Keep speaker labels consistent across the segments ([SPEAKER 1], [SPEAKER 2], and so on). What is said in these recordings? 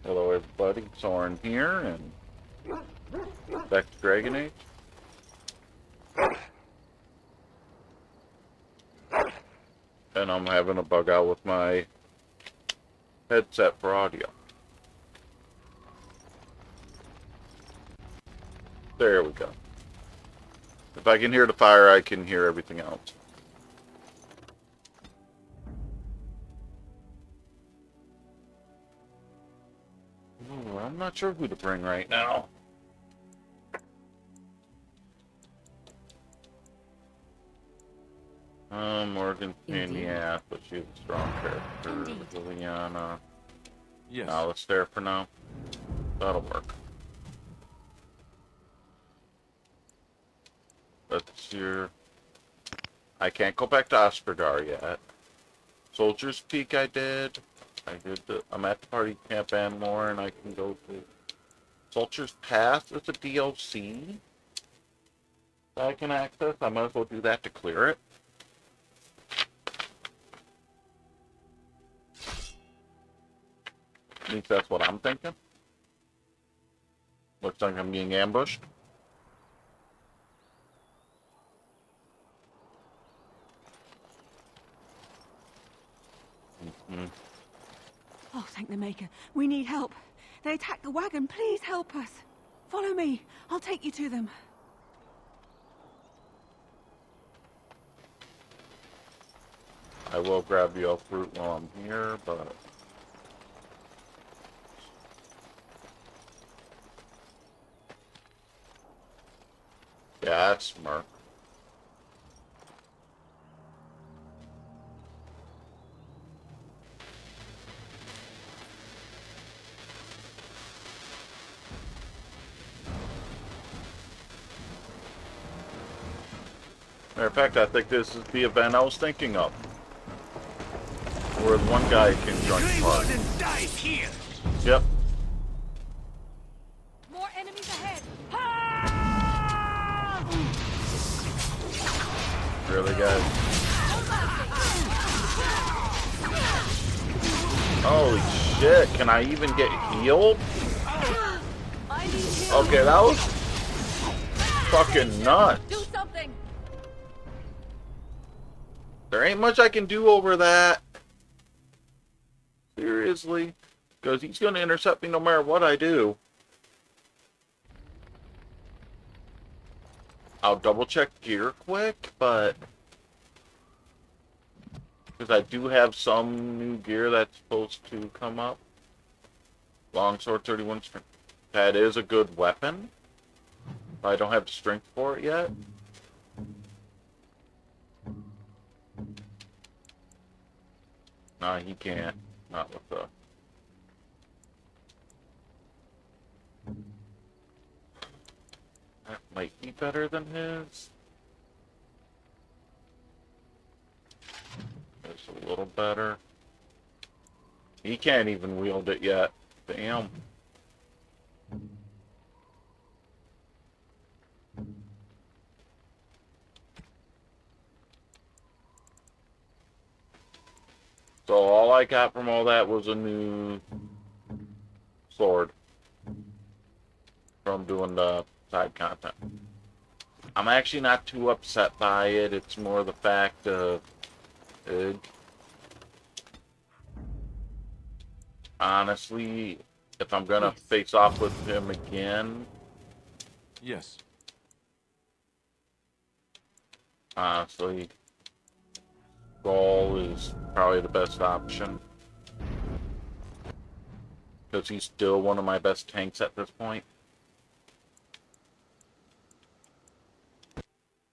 [SPEAKER 1] Hello everybody, Soren here, and back to Dragon Age. And I'm having a bug out with my headset for audio. There we go. If I can hear the fire, I can hear everything else. Ooh, I'm not sure who to bring right now. Morgan Piniat, but she's a strong character. Liliana.
[SPEAKER 2] Yes.
[SPEAKER 1] Alistair for now. That'll work. Let's hear. I can't go back to Osperdar yet. Soldier's Peak I did. I'm at the party camp and more, and I can go to Soldier's Path with a DLC that I can access. I might as well do that to clear it. At least that's what I'm thinking. Looks like I'm being ambushed.
[SPEAKER 3] Oh, thank the Maker. We need help. They attacked the wagon. Please help us. Follow me. I'll take you to them.
[SPEAKER 1] I will grab the elf fruit while I'm here, but... yeah, that's smart. Matter of fact, I think this is the event I was thinking of. Where one guy can join the party. Yep.
[SPEAKER 3] More enemies ahead.
[SPEAKER 1] Really, guys? Holy shit, can I even get healed? Okay, that was fucking nuts.
[SPEAKER 3] Do something.
[SPEAKER 1] There ain't much I can do over that. Seriously? Because he's going to intercept me no matter what I do. I'll double check gear quick, but... because I do have some new gear that's supposed to come up. Longsword 31 strength. That is a good weapon. I don't have the strength for it yet. Nah, he can't. Not with the... that might be better than his. It's a little better. He can't even wield it yet. Damn. So all I got from all that was a new sword from doing the side content. I'm actually not too upset by it. It's more the fact of honestly, if I'm gonna face off with him again,
[SPEAKER 2] Yes.
[SPEAKER 1] honestly, Gaul is probably the best option. Because he's still one of my best tanks at this point.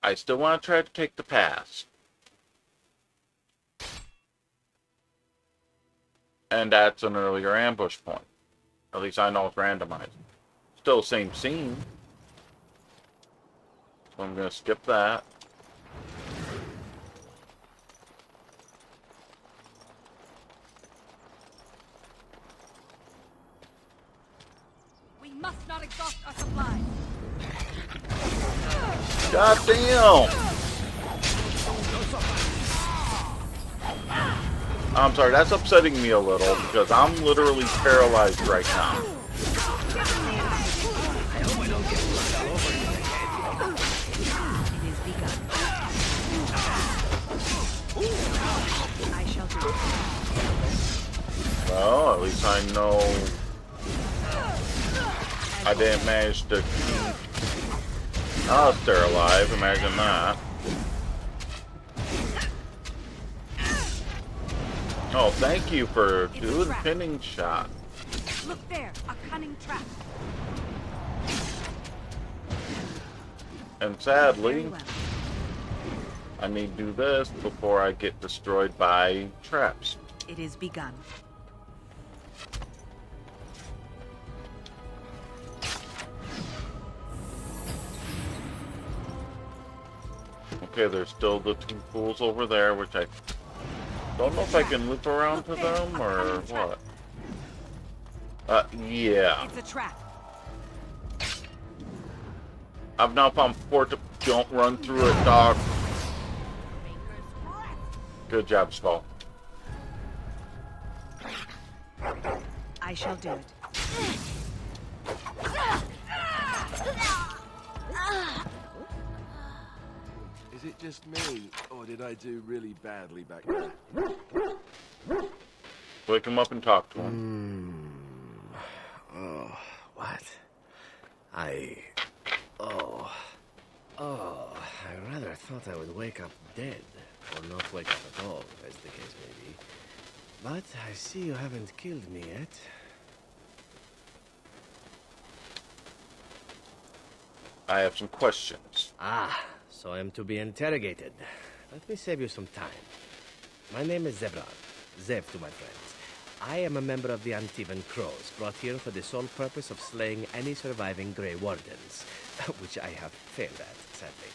[SPEAKER 1] I still want to try to take the pass. And that's an earlier ambush point. At least I know it's randomized. Still same scene. So I'm going to skip that.
[SPEAKER 3] We must not exhaust our supplies.
[SPEAKER 1] God damn! I'm sorry, that's upsetting me a little because I'm literally paralyzed right now.
[SPEAKER 3] It is begun. I shall do it.
[SPEAKER 1] Well, at least I know I didn't manage to keep Alistair alive. Imagine that. Oh, thank you for doing the pinning shot.
[SPEAKER 3] Look there, a cunning trap.
[SPEAKER 1] And
[SPEAKER 3] Very
[SPEAKER 1] sadly,
[SPEAKER 3] well.
[SPEAKER 1] I need to do this before I get destroyed by traps.
[SPEAKER 3] It is begun.
[SPEAKER 1] Okay, there's still the two fools over there, which I don't know if I can loop around to them or what. Yeah.
[SPEAKER 3] It's a trap.
[SPEAKER 1] I've now found port. Don't run through it, dog. Good job, Skull.
[SPEAKER 3] I shall do it.
[SPEAKER 2] Is it just me, or did I do really badly back there?
[SPEAKER 1] Wake him up and talk to him.
[SPEAKER 4] Oh, what? I rather thought I would wake up dead, or not wake up at all, as the case may be. But I see you haven't killed me yet.
[SPEAKER 1] I have some questions.
[SPEAKER 4] Ah, so I am to be interrogated. Let me save you some time. My name is Zebran. Zev to my friends. I am a member of the Antivan Crows, brought here for the sole purpose of slaying any surviving Grey Wardens, which I have failed at, sadly.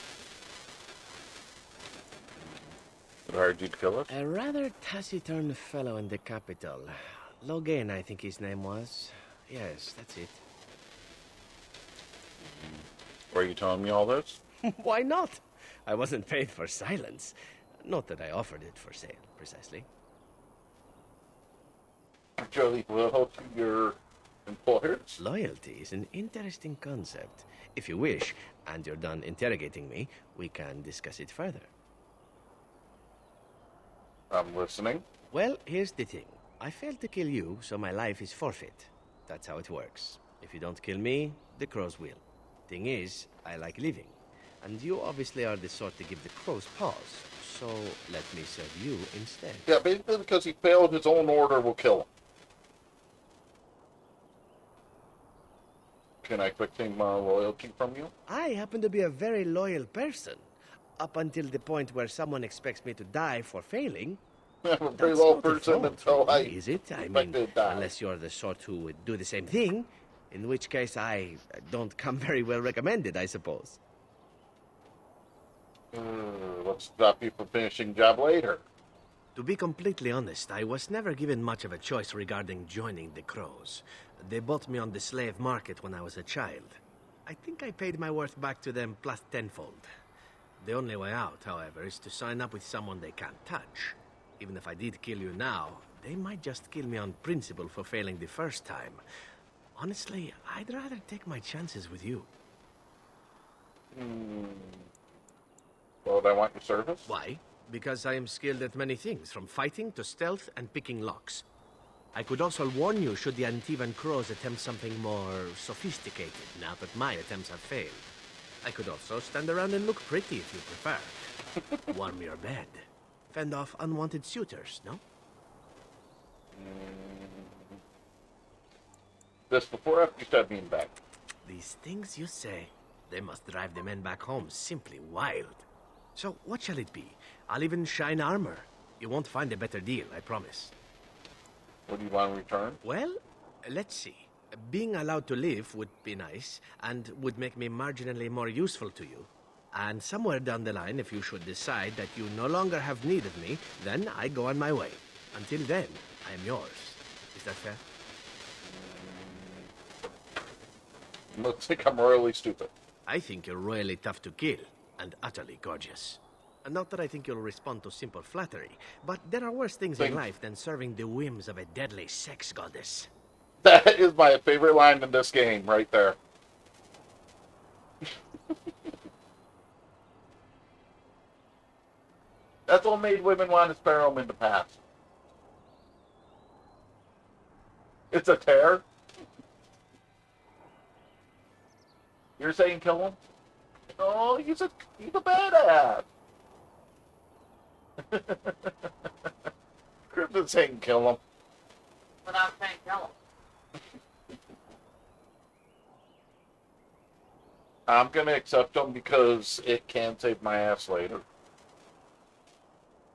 [SPEAKER 1] What hired you to kill us?
[SPEAKER 4] A rather taciturn fellow in the capital. Logan, I think his name was. Yes, that's it.
[SPEAKER 1] Were you telling me all this?
[SPEAKER 4] Why not? I wasn't paid for silence. Not that I offered it for sale, precisely.
[SPEAKER 1] Actually, loyal to your employers?
[SPEAKER 4] Loyalty is an interesting concept. If you wish, and you're done interrogating me, we can discuss it further.
[SPEAKER 1] I'm listening.
[SPEAKER 4] Well, here's the thing. I failed to kill you, so my life is forfeit. That's how it works. If you don't kill me, the crows will. Thing is, I like living. And you obviously are the sort to give the crows pause. So let me serve you instead.
[SPEAKER 1] Yeah, basically because he failed his own order, will kill him. Can I quickly my loyalty from you?
[SPEAKER 4] I happen to be a very loyal person. Up until the point where someone expects me to die for failing.
[SPEAKER 1] I'm a very
[SPEAKER 4] That's
[SPEAKER 1] loyal
[SPEAKER 4] not a
[SPEAKER 1] person
[SPEAKER 4] fault,
[SPEAKER 1] until I
[SPEAKER 4] is it? I
[SPEAKER 1] expect
[SPEAKER 4] mean,
[SPEAKER 1] to die.
[SPEAKER 4] unless you're the sort who would do the same thing, in which case I don't come very well recommended, I suppose.
[SPEAKER 1] Let's stop you from finishing job later.
[SPEAKER 4] To be completely honest, I was never given much of a choice regarding joining the Crows. They bought me on the slave market when I was a child. I think I paid my worth back to them plus tenfold. The only way out, however, is to sign up with someone they can't touch. Even if I did kill you now, they might just kill me on principle for failing the first time. Honestly, I'd rather take my chances with you.
[SPEAKER 1] Well, do I want your service?
[SPEAKER 4] Why? Because I am skilled at many things, from fighting to stealth and picking locks. I could also warn you should the Antivan Crows attempt something more sophisticated, now that my attempts have failed. I could also stand around and look pretty if you prefer. Warm your bed. Fend off unwanted suitors, no?
[SPEAKER 1] This before or after you stab me in the back?
[SPEAKER 4] These things you say, they must drive the men back home simply wild. So what shall it be? I'll even shine armor. You won't find a better deal, I promise.
[SPEAKER 1] What do you want in return?
[SPEAKER 4] Well, let's see. Being allowed to live would be nice, and would make me marginally more useful to you. And somewhere down the line, if you should decide that you no longer have need of me, then I go on my way. Until then, I am yours. Is that fair?
[SPEAKER 1] Looks like I'm royally stupid.
[SPEAKER 4] I think you're royally tough to kill, and utterly gorgeous. Not that I think you'll respond to simple flattery, but there are worse things in life than serving the whims of a deadly sex goddess.
[SPEAKER 1] That is my favorite line in this game, right there. That's what made women want to spare them in the past. It's a tear. You're saying kill him? Oh, he's a badass. Crypto's saying kill him.
[SPEAKER 5] Without saying kill him.
[SPEAKER 1] I'm gonna accept him because it can save my ass later.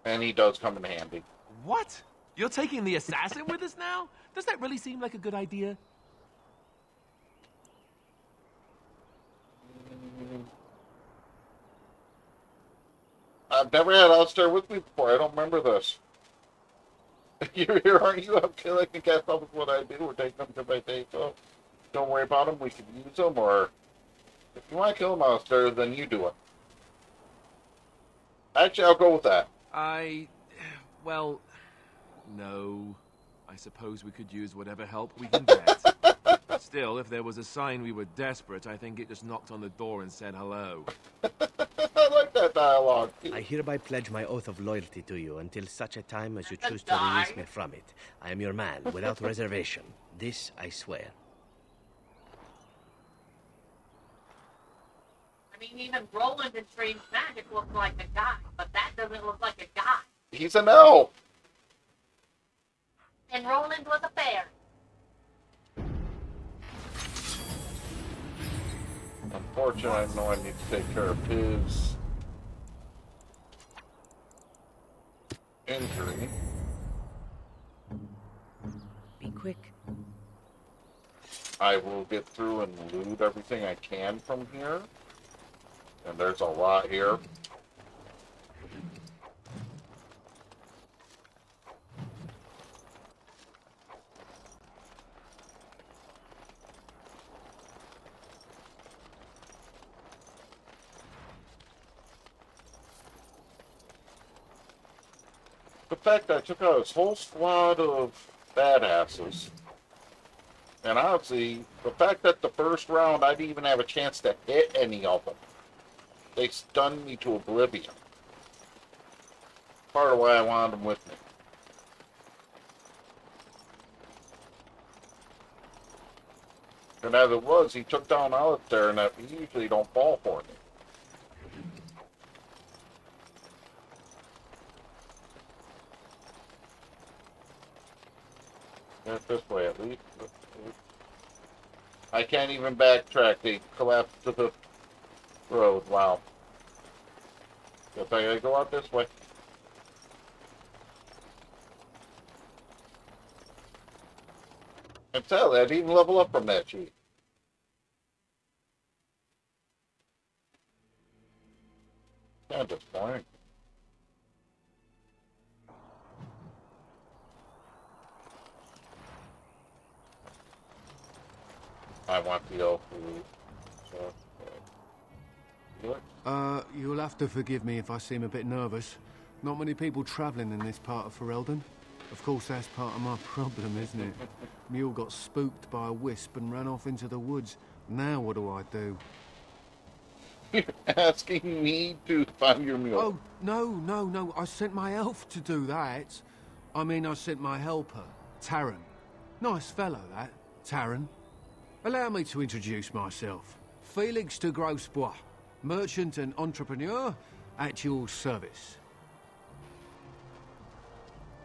[SPEAKER 1] And he does come in handy.
[SPEAKER 2] What? You're taking the assassin with us now? Does that really seem like a good idea?
[SPEAKER 1] I've never had Alistair with me before. I don't remember this. You're here, aren't you? I'm killing the cast off with what I do. We're taking them to my day, so don't worry about them. We can use them, or if you want to kill them, Alistair, then you do it. Actually, I'll go with that.
[SPEAKER 2] Well, no. I suppose we could use whatever help we can get. Still, if there was a sign we were desperate, I think it just knocked on the door and said hello.
[SPEAKER 1] I like that dialogue.
[SPEAKER 4] I hereby pledge my oath of loyalty to you until such a time as you choose to release me from it. I am your man, without reservation. This I swear.
[SPEAKER 5] I mean, even Roland in Strange Magic looks like a guy, but that doesn't look like a guy.
[SPEAKER 1] He's an elf.
[SPEAKER 5] And Roland was a bear.
[SPEAKER 1] Unfortunately, I know I need to take care of his injury.
[SPEAKER 3] Be quick.
[SPEAKER 1] I will get through and loot everything I can from here. And there's a lot here. The fact that I took out this whole squad of badasses, and honestly, the fact that the first round I didn't even have a chance to hit any of them. They stunned me to oblivion. Part of why I wanted them with me. And as it was, he took down Alistair, and he usually don't fall for me. Get this way at least. I can't even backtrack. They collapsed to the road. Wow. Guess I gotta go out this way. And sadly, I didn't even level up from that sheet. Kind of disappointing. I want the elf food. So, do it.
[SPEAKER 6] You'll have to forgive me if I seem a bit nervous. Not many people travelling in this part of Ferelden. Of course, that's part of my problem, isn't it? Mule got spooked by a wisp and ran off into the woods. Now what do I do?
[SPEAKER 1] You're asking me to find your mule.
[SPEAKER 6] Oh, no. I sent my elf to do that. I mean, I sent my helper, Taran. Nice fellow, that, Taran. Allow me to introduce myself. Felix de Grosbois, merchant and entrepreneur at your service.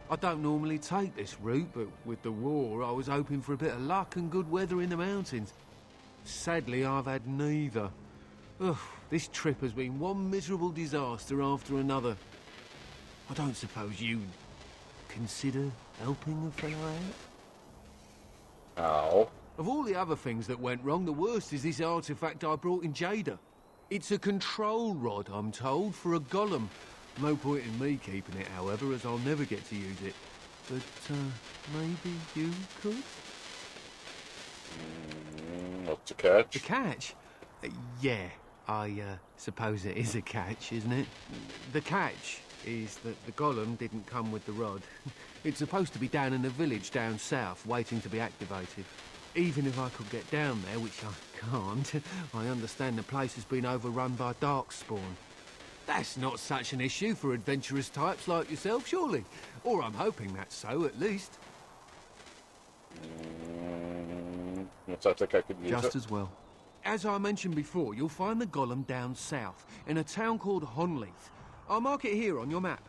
[SPEAKER 6] I don't normally take this route, but with the war, I was hoping for a bit of luck and good weather in the mountains. Sadly, I've had neither. Ugh, this trip has been one miserable disaster after another. I don't suppose you'd consider helping a fellow out?
[SPEAKER 1] Ow.
[SPEAKER 6] Of all the other things that went wrong, the worst is this artifact I brought in Jada. It's a control rod, I'm told, for a golem. No point in me keeping it, however, as I'll never get to use it. But, maybe you could?
[SPEAKER 1] What's the catch?
[SPEAKER 6] The catch? Yeah. I suppose it is a catch, isn't it? The catch is that the golem didn't come with the rod. It's supposed to be down in a village down south, waiting to be activated. Even if I could get down there, which I can't, I understand the place has been overrun by darkspawn. That's not such an issue for adventurous types like yourself, surely? Or I'm hoping that's so, at least.
[SPEAKER 1] Yes, I think I could use
[SPEAKER 6] Just
[SPEAKER 1] it.
[SPEAKER 6] as well. As I mentioned before, you'll find the golem down south, in a town called Honleith. I'll mark it here on your map.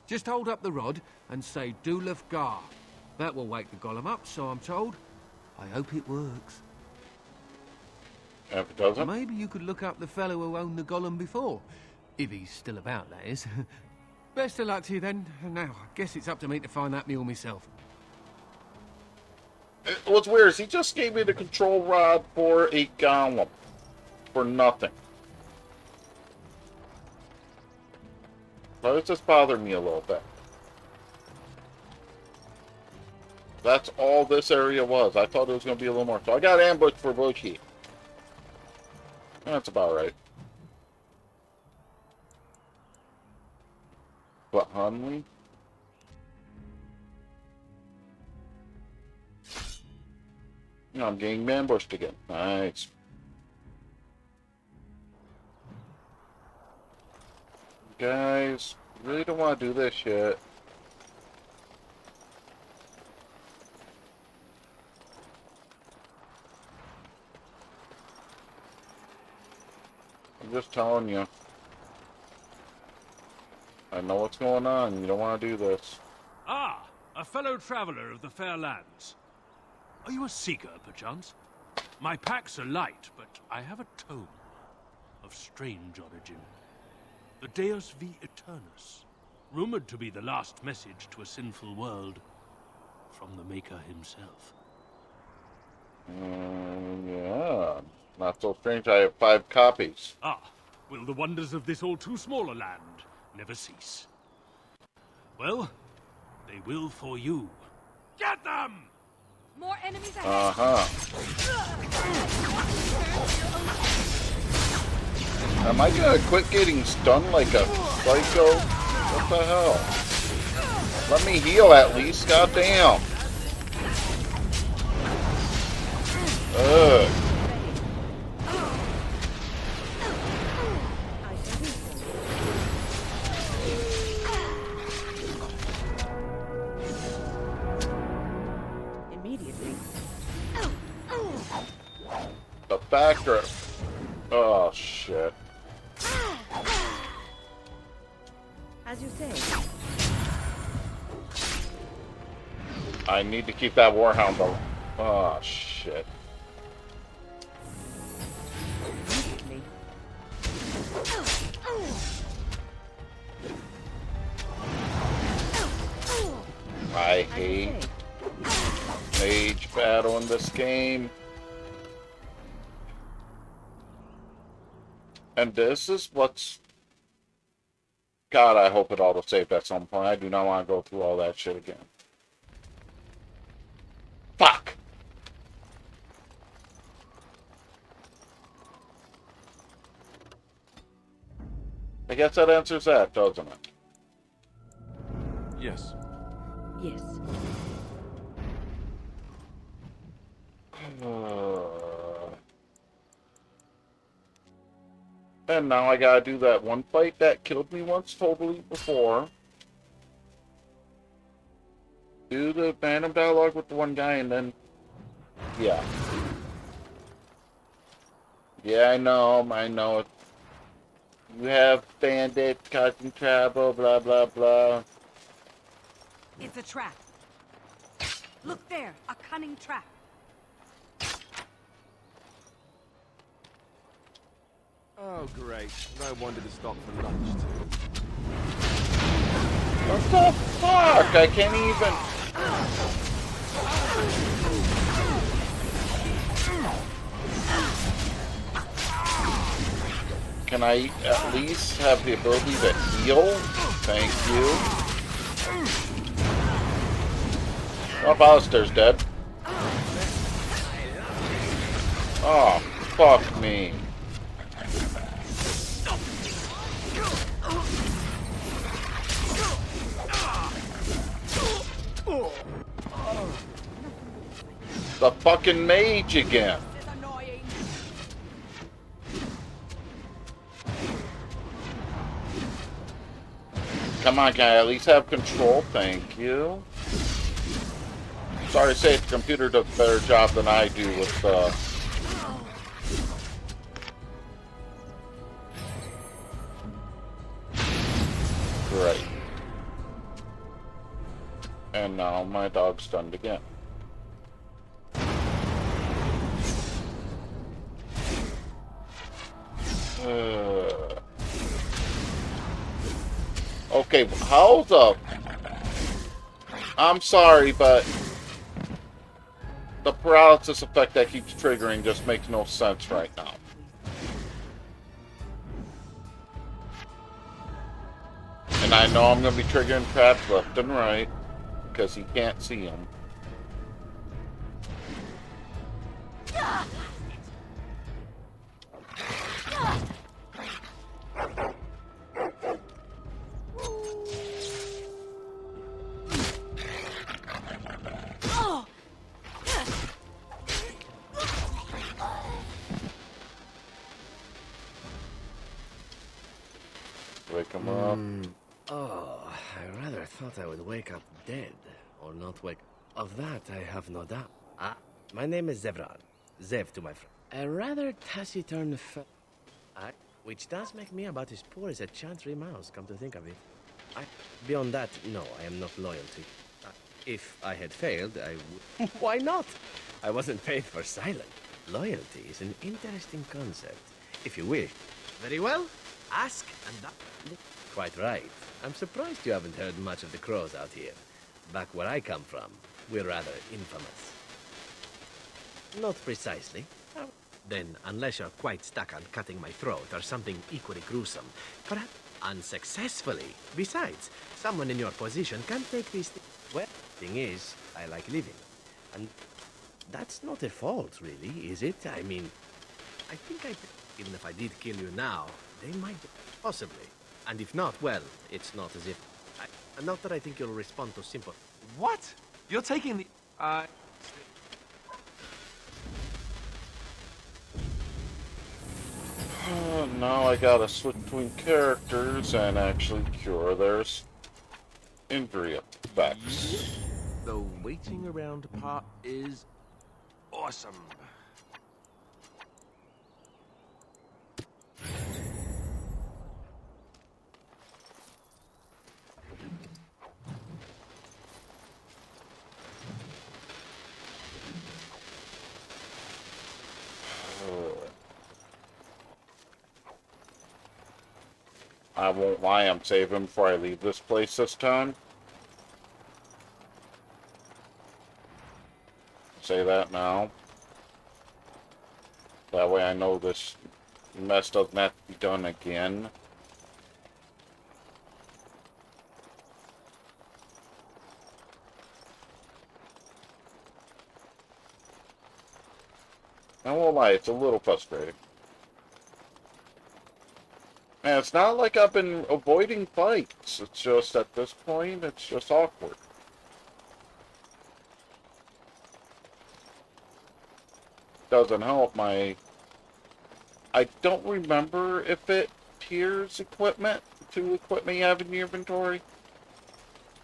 [SPEAKER 6] Just hold up the rod and say Dulaf Gar. That will wake the golem up, so I'm told. I hope it works.
[SPEAKER 1] And if it doesn't?
[SPEAKER 6] Maybe you could look up the fellow who owned the golem before. If he's still about, that is. Best of luck to you then. Now, I guess it's up to me to find that mule myself.
[SPEAKER 1] What's weird is he just gave me the control rod for a golem. For nothing. Why does this bother me a little bit? That's all this area was. I thought it was going to be a little more. So I got ambushed for Bushy. That's about right. But Hunley? I'm getting ambushed again. Nice. Guys, really don't want to do this yet. I'm just telling you. I know what's going on. You don't want to do this.
[SPEAKER 7] Ah, a fellow traveler of the fair lands. Are you a seeker, perchance? My packs are light, but I have a tome of strange origin. The Deus V Eternus, rumored to be the last message to a sinful world from the Maker himself.
[SPEAKER 1] Yeah. Not so strange. I have 5 copies.
[SPEAKER 7] Ah, will the wonders of this all too small a land never cease? Well, they will for you. Get them!
[SPEAKER 3] More enemies ahead.
[SPEAKER 1] Am I gonna quit getting stunned like a psycho? What the hell? Let me heal at least, goddamn. Ugh.
[SPEAKER 3] Immediately.
[SPEAKER 1] The backer. Oh shit.
[SPEAKER 3] As you say.
[SPEAKER 1] I need to keep that warhound though. Oh shit.
[SPEAKER 3] Immediately.
[SPEAKER 1] I hate mage battle in this game. And this is what's... God, I hope it auto-saved at some point. I do not want to go through all that shit again. Fuck! I guess that answers that, doesn't it?
[SPEAKER 2] Yes.
[SPEAKER 3] Yes.
[SPEAKER 1] And now I gotta do that one fight that killed me once totally before. Do the random dialogue with the one guy and then... Yeah. Yeah, I know. You have bandits causing trouble, blah, blah, blah.
[SPEAKER 3] It's a trap. Look there, a cunning trap.
[SPEAKER 2] Oh, great. No wonder to stop for lunch, too.
[SPEAKER 1] What the fuck? I can't even... Can I at least have the ability to heal? Thank you. Oh, Ballister's dead. Oh, fuck me. The fucking mage again.
[SPEAKER 3] This is annoying.
[SPEAKER 1] Come on, guy. At least have control. Thank you. Sorry to say it, the computer does a better job than I do with Great. And now my dog's stunned again. Okay, how the... I'm sorry, but the paralysis effect that keeps triggering just makes no sense right now. And I know I'm going to be triggering traps left and right because he can't see them. Wake him up.
[SPEAKER 4] Oh, I rather thought I would wake up dead, or not wake... Of that, I have no doubt. My name is Zevran. Zev to my friend. A rather taciturn which does make me about as poor as a chantry mouse, come to think of it. Beyond that, no, I am not loyal to you. If I had failed, I would... Why not? I wasn't paid for silence. Loyalty is an interesting concept, if you wish. Very well. Ask and that... Quite right. I'm surprised you haven't heard much of the crows out here. Back where I come from, we're rather infamous. Not precisely. Then, unless you're quite stuck on cutting my throat or something equally gruesome, perhaps unsuccessfully. Besides, someone in your position can take these things. Well, thing is, I like living. And that's not a fault, really, is it? I mean, I think even if I did kill you now, they might... Possibly. And if not, well, it's not as if... not that I think you'll respond to simple...
[SPEAKER 2] What? You're taking the...
[SPEAKER 1] Now I gotta switch between characters and actually cure their injury effects.
[SPEAKER 2] The waiting around part is awesome.
[SPEAKER 1] I won't lie, I'm saving before I leave this place this time. Say that now. That way I know this mess doesn't have to be done again. I won't lie, it's a little frustrating. And it's not like I've been avoiding fights. It's just at this point, it's just awkward. Doesn't help my... I don't remember if it tiers equipment to equipment you have in your inventory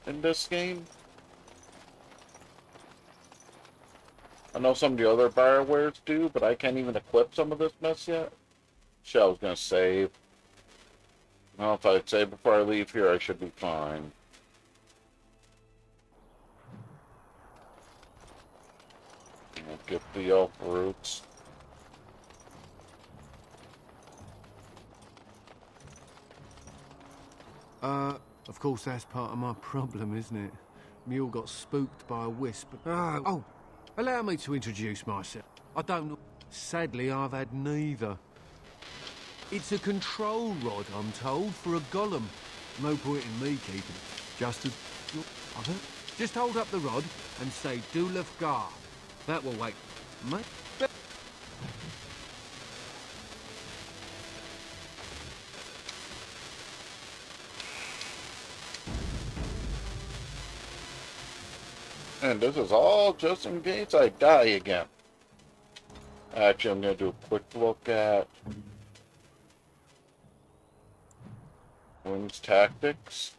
[SPEAKER 1] in this game. I know some of the other Biowares do, but I can't even equip some of this mess yet. Shit, I was gonna save. Well, if I save before I leave here, I should be fine. I'll get the elf roots.
[SPEAKER 6] Of course that's part of my problem, isn't it? Mule got spooked by a wisp. Oh, allow me to introduce myself. I don't know. Sadly, I've had neither. It's a control rod, I'm told, for a golem. No point in me keeping it. Just hold up the rod and say Dulaf Gar. That will wait. Mate?
[SPEAKER 1] And this is all just in case I die again. Actually, I'm going to do a quick look at Wing's tactics.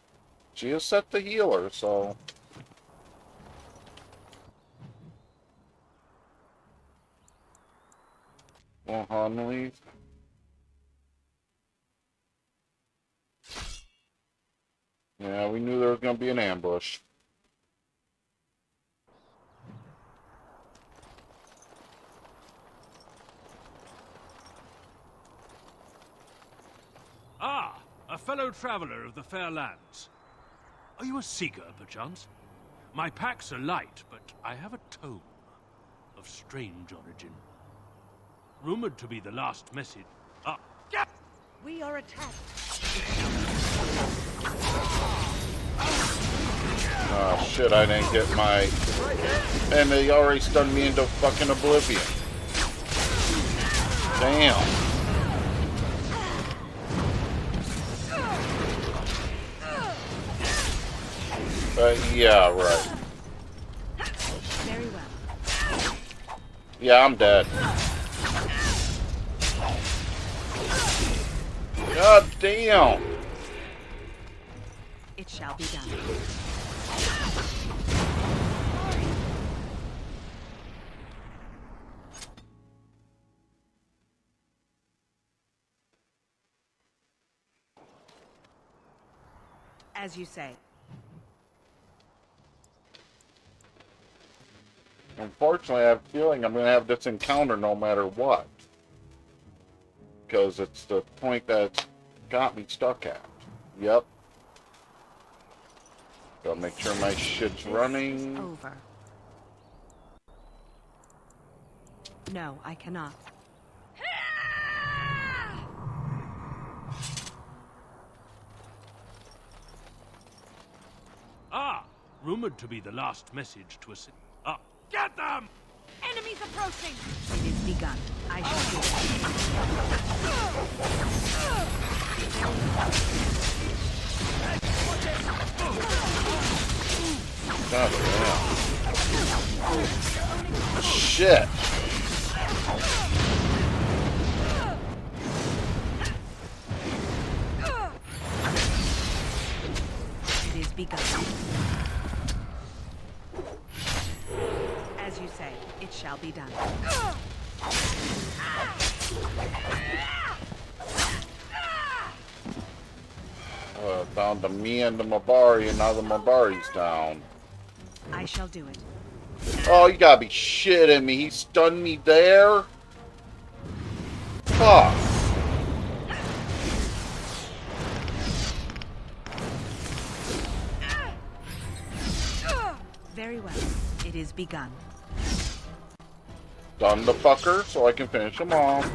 [SPEAKER 1] She is set the healer, so... Well, Hunley. Yeah, we knew there was going to be an ambush.
[SPEAKER 7] Ah, a fellow traveler of the fair lands. Are you a seeker, perchance? My packs are light, but I have a tome of strange origin. Rumored to be the last message. Ah, get!
[SPEAKER 3] We are attacked.
[SPEAKER 1] Oh shit, I didn't get my... And they already stunned me into fucking oblivion. Damn. Yeah, right.
[SPEAKER 3] Very well.
[SPEAKER 1] Yeah, I'm dead. God damn.
[SPEAKER 3] It shall be done. As you say.
[SPEAKER 1] Unfortunately, I have a feeling I'm going to have this encounter no matter what. Because it's the point that it's got me stuck at. Yep. Gotta make sure my shit's running.
[SPEAKER 3] Over. No, I cannot.
[SPEAKER 7] Ah, rumored to be the last message to a city. Ah, get them!
[SPEAKER 3] Enemies approaching! It is begun. I shall do it.
[SPEAKER 1] God damn. Shit.
[SPEAKER 3] It is begun. As you say, it shall be done.
[SPEAKER 1] Down to me and the Mabari, and now the Mabari's down.
[SPEAKER 3] I shall do it.
[SPEAKER 1] Oh, you gotta be shitting me. He stunned me there? Fuck.
[SPEAKER 3] Very well. It is begun.
[SPEAKER 1] Done the fucker so I can finish him off.
[SPEAKER 3] Have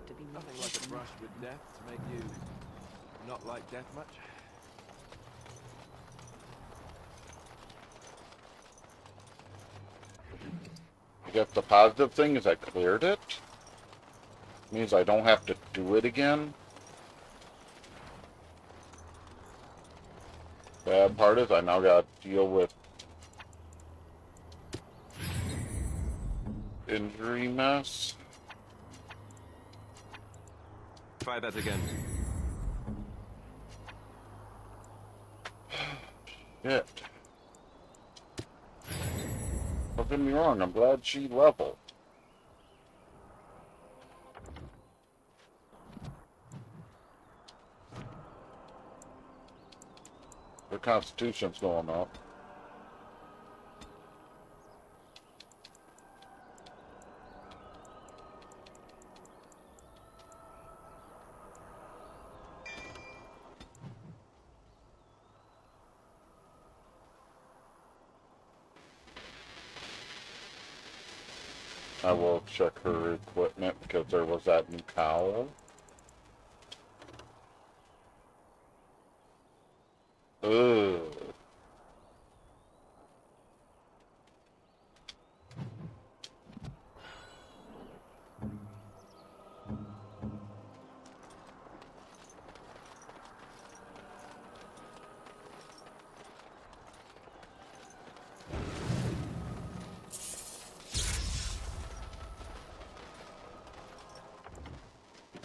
[SPEAKER 3] to be
[SPEAKER 2] Nothing like a brush with death to make you not like death much.
[SPEAKER 1] I guess the positive thing is I cleared it. Means I don't have to do it again. Bad part is I now gotta deal with injury mess.
[SPEAKER 2] Try that again.
[SPEAKER 1] Shit. Don't get me wrong, I'm glad she leveled. Her constitution's going up. I will check her equipment because there was that new cowl. Ugh.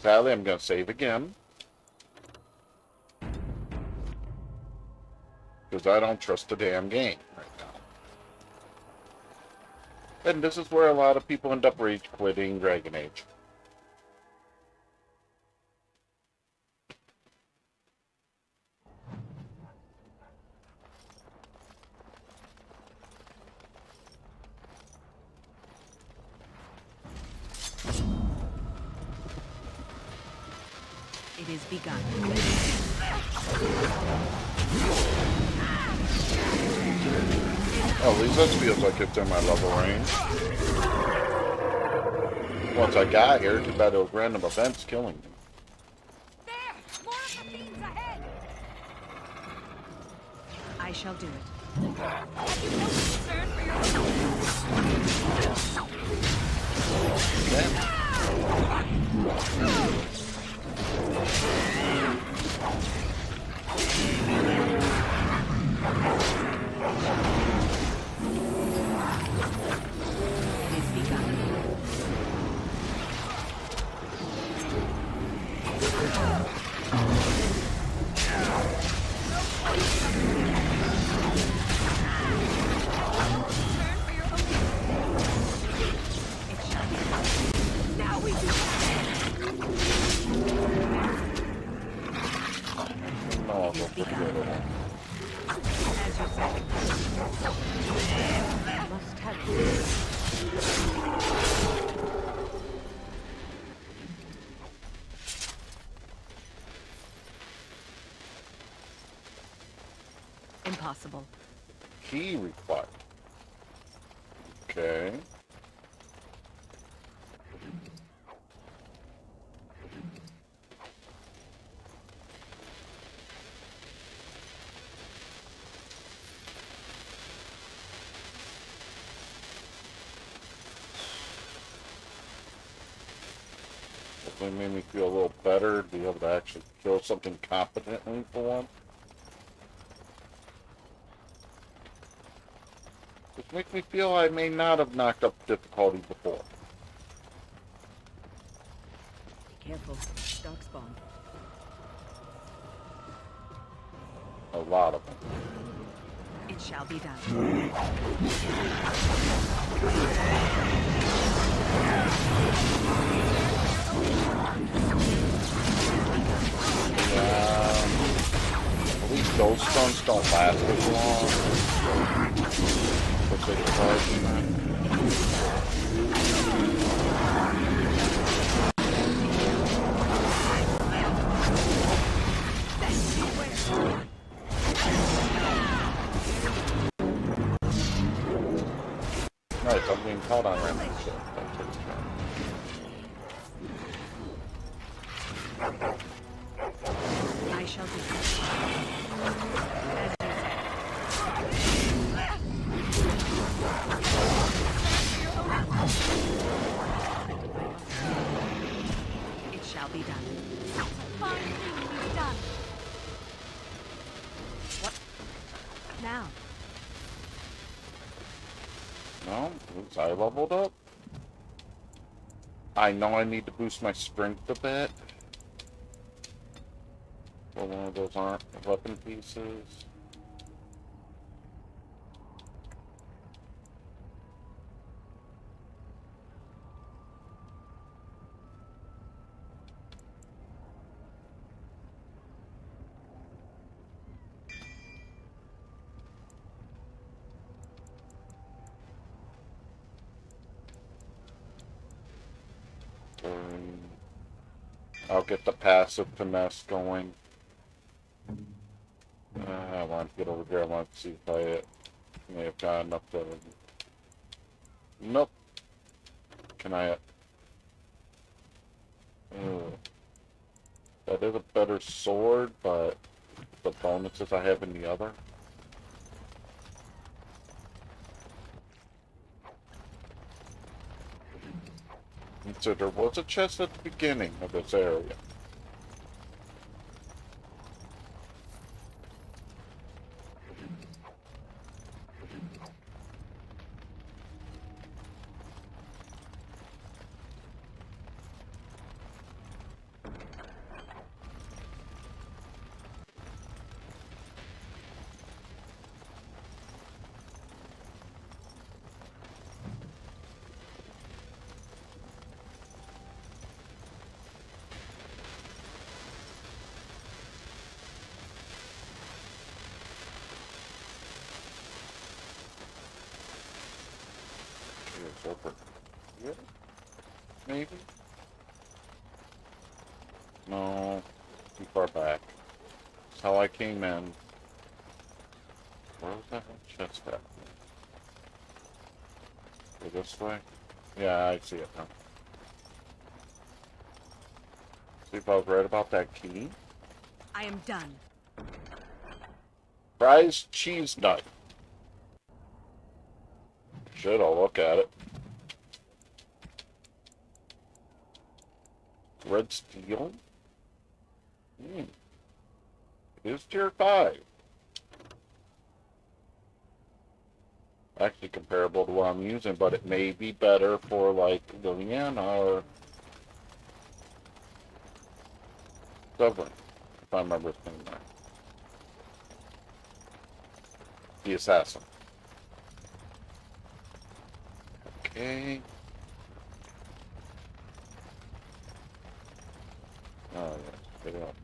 [SPEAKER 1] Sadly, I'm going to save again. Because I don't trust the damn game right now. And this is where a lot of people end up rage quitting Dragon Age.
[SPEAKER 3] It is begun.
[SPEAKER 1] Oh, at least this feels like it's in my level range. Once I got here, too bad those random events killing me.
[SPEAKER 3] There! More of the fiends ahead! I shall do it. Have you no concern for It is begun. Now we do.
[SPEAKER 1] No, I'll go for the other one.
[SPEAKER 3] As you say. Must have this. Impossible.
[SPEAKER 1] Key required. Okay. Definitely made me feel a little better to be able to actually kill something competently for once. Which makes me feel I may not have knocked up difficulty before.
[SPEAKER 3] Be careful. Dark spawn.
[SPEAKER 1] A lot of them.
[SPEAKER 3] It shall be done.
[SPEAKER 1] At least those stunts don't last as long. Which they surprise me, man. Nice, I'm being caught on random shit. That takes time.
[SPEAKER 3] I shall do it. It shall be done. Fine thing to be done. What now?
[SPEAKER 1] No, since I leveled up. I know I need to boost my strength a bit. Well, one of those aren't weapon pieces. I'll get the passive finesse going. I want to get over here. I want to see if I may have got enough to... Nope. Can I... That is a better sword, but the bonuses I have in the other. So there was a chest at the beginning of this area. it's over here? Maybe? No, too far back. That's how I came in. Where was that chest at? Go this way? Yeah, I see it now. See if I was right about that key.
[SPEAKER 3] I am done.
[SPEAKER 1] Fries cheese nut. Shit, I'll look at it. Red steel? It is tier 5. Actually comparable to what I'm using, but it may be better for like Liliana or Sovereign, if I remember his name right. The assassin. Okay. Oh yes, pick it up.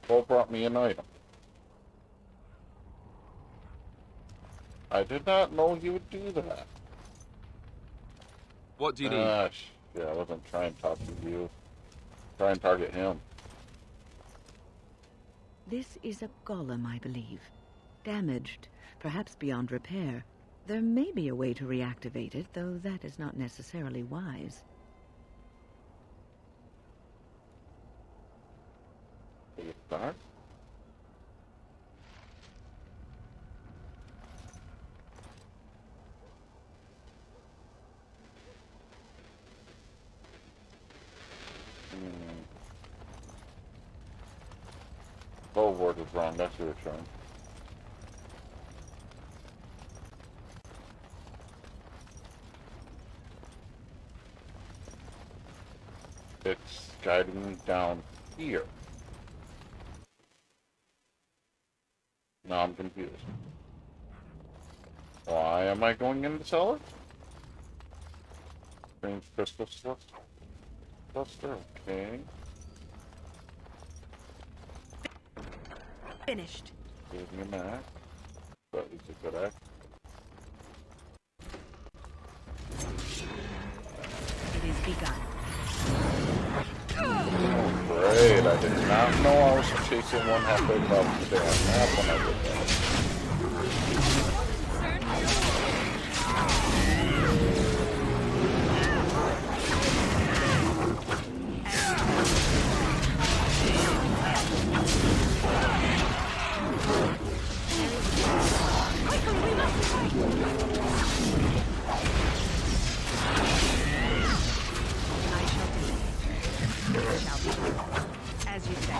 [SPEAKER 1] Cole brought me an item. I did not know he would do that.
[SPEAKER 2] What do you need?
[SPEAKER 1] Gosh, yeah, I wasn't trying to talk to you. Try and target him.
[SPEAKER 8] This is a golem, I believe. Damaged, perhaps beyond repair. There may be a way to reactivate it, though that is not necessarily wise.
[SPEAKER 1] Will you start? Bow word is wrong, that's reassuring. It's guiding me down here. Now I'm confused. Why am I going in the cellar? Strange crystal cluster, okay.
[SPEAKER 3] Finished.
[SPEAKER 1] Give me a minute. But it's a good act.
[SPEAKER 3] It is begun.
[SPEAKER 1] Oh, great. I did not know I was chasing one halfway across the damn map when I did that.
[SPEAKER 3] As you say.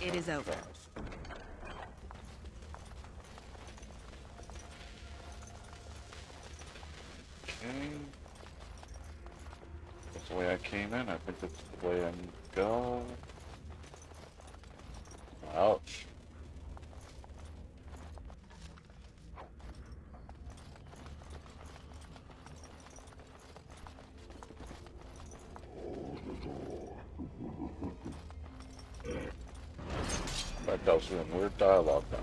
[SPEAKER 3] It is over.
[SPEAKER 1] Okay. That's the way I came in. I think that's the way I need to go. Ouch. That was some weird dialogue now.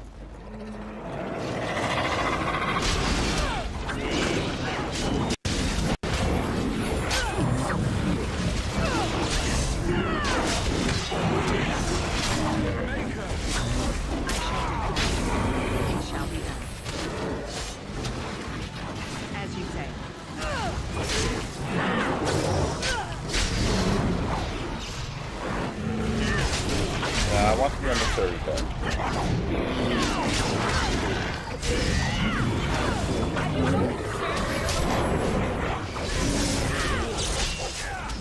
[SPEAKER 3] It shall be done. As you say.
[SPEAKER 1] Yeah, I want the emissary back.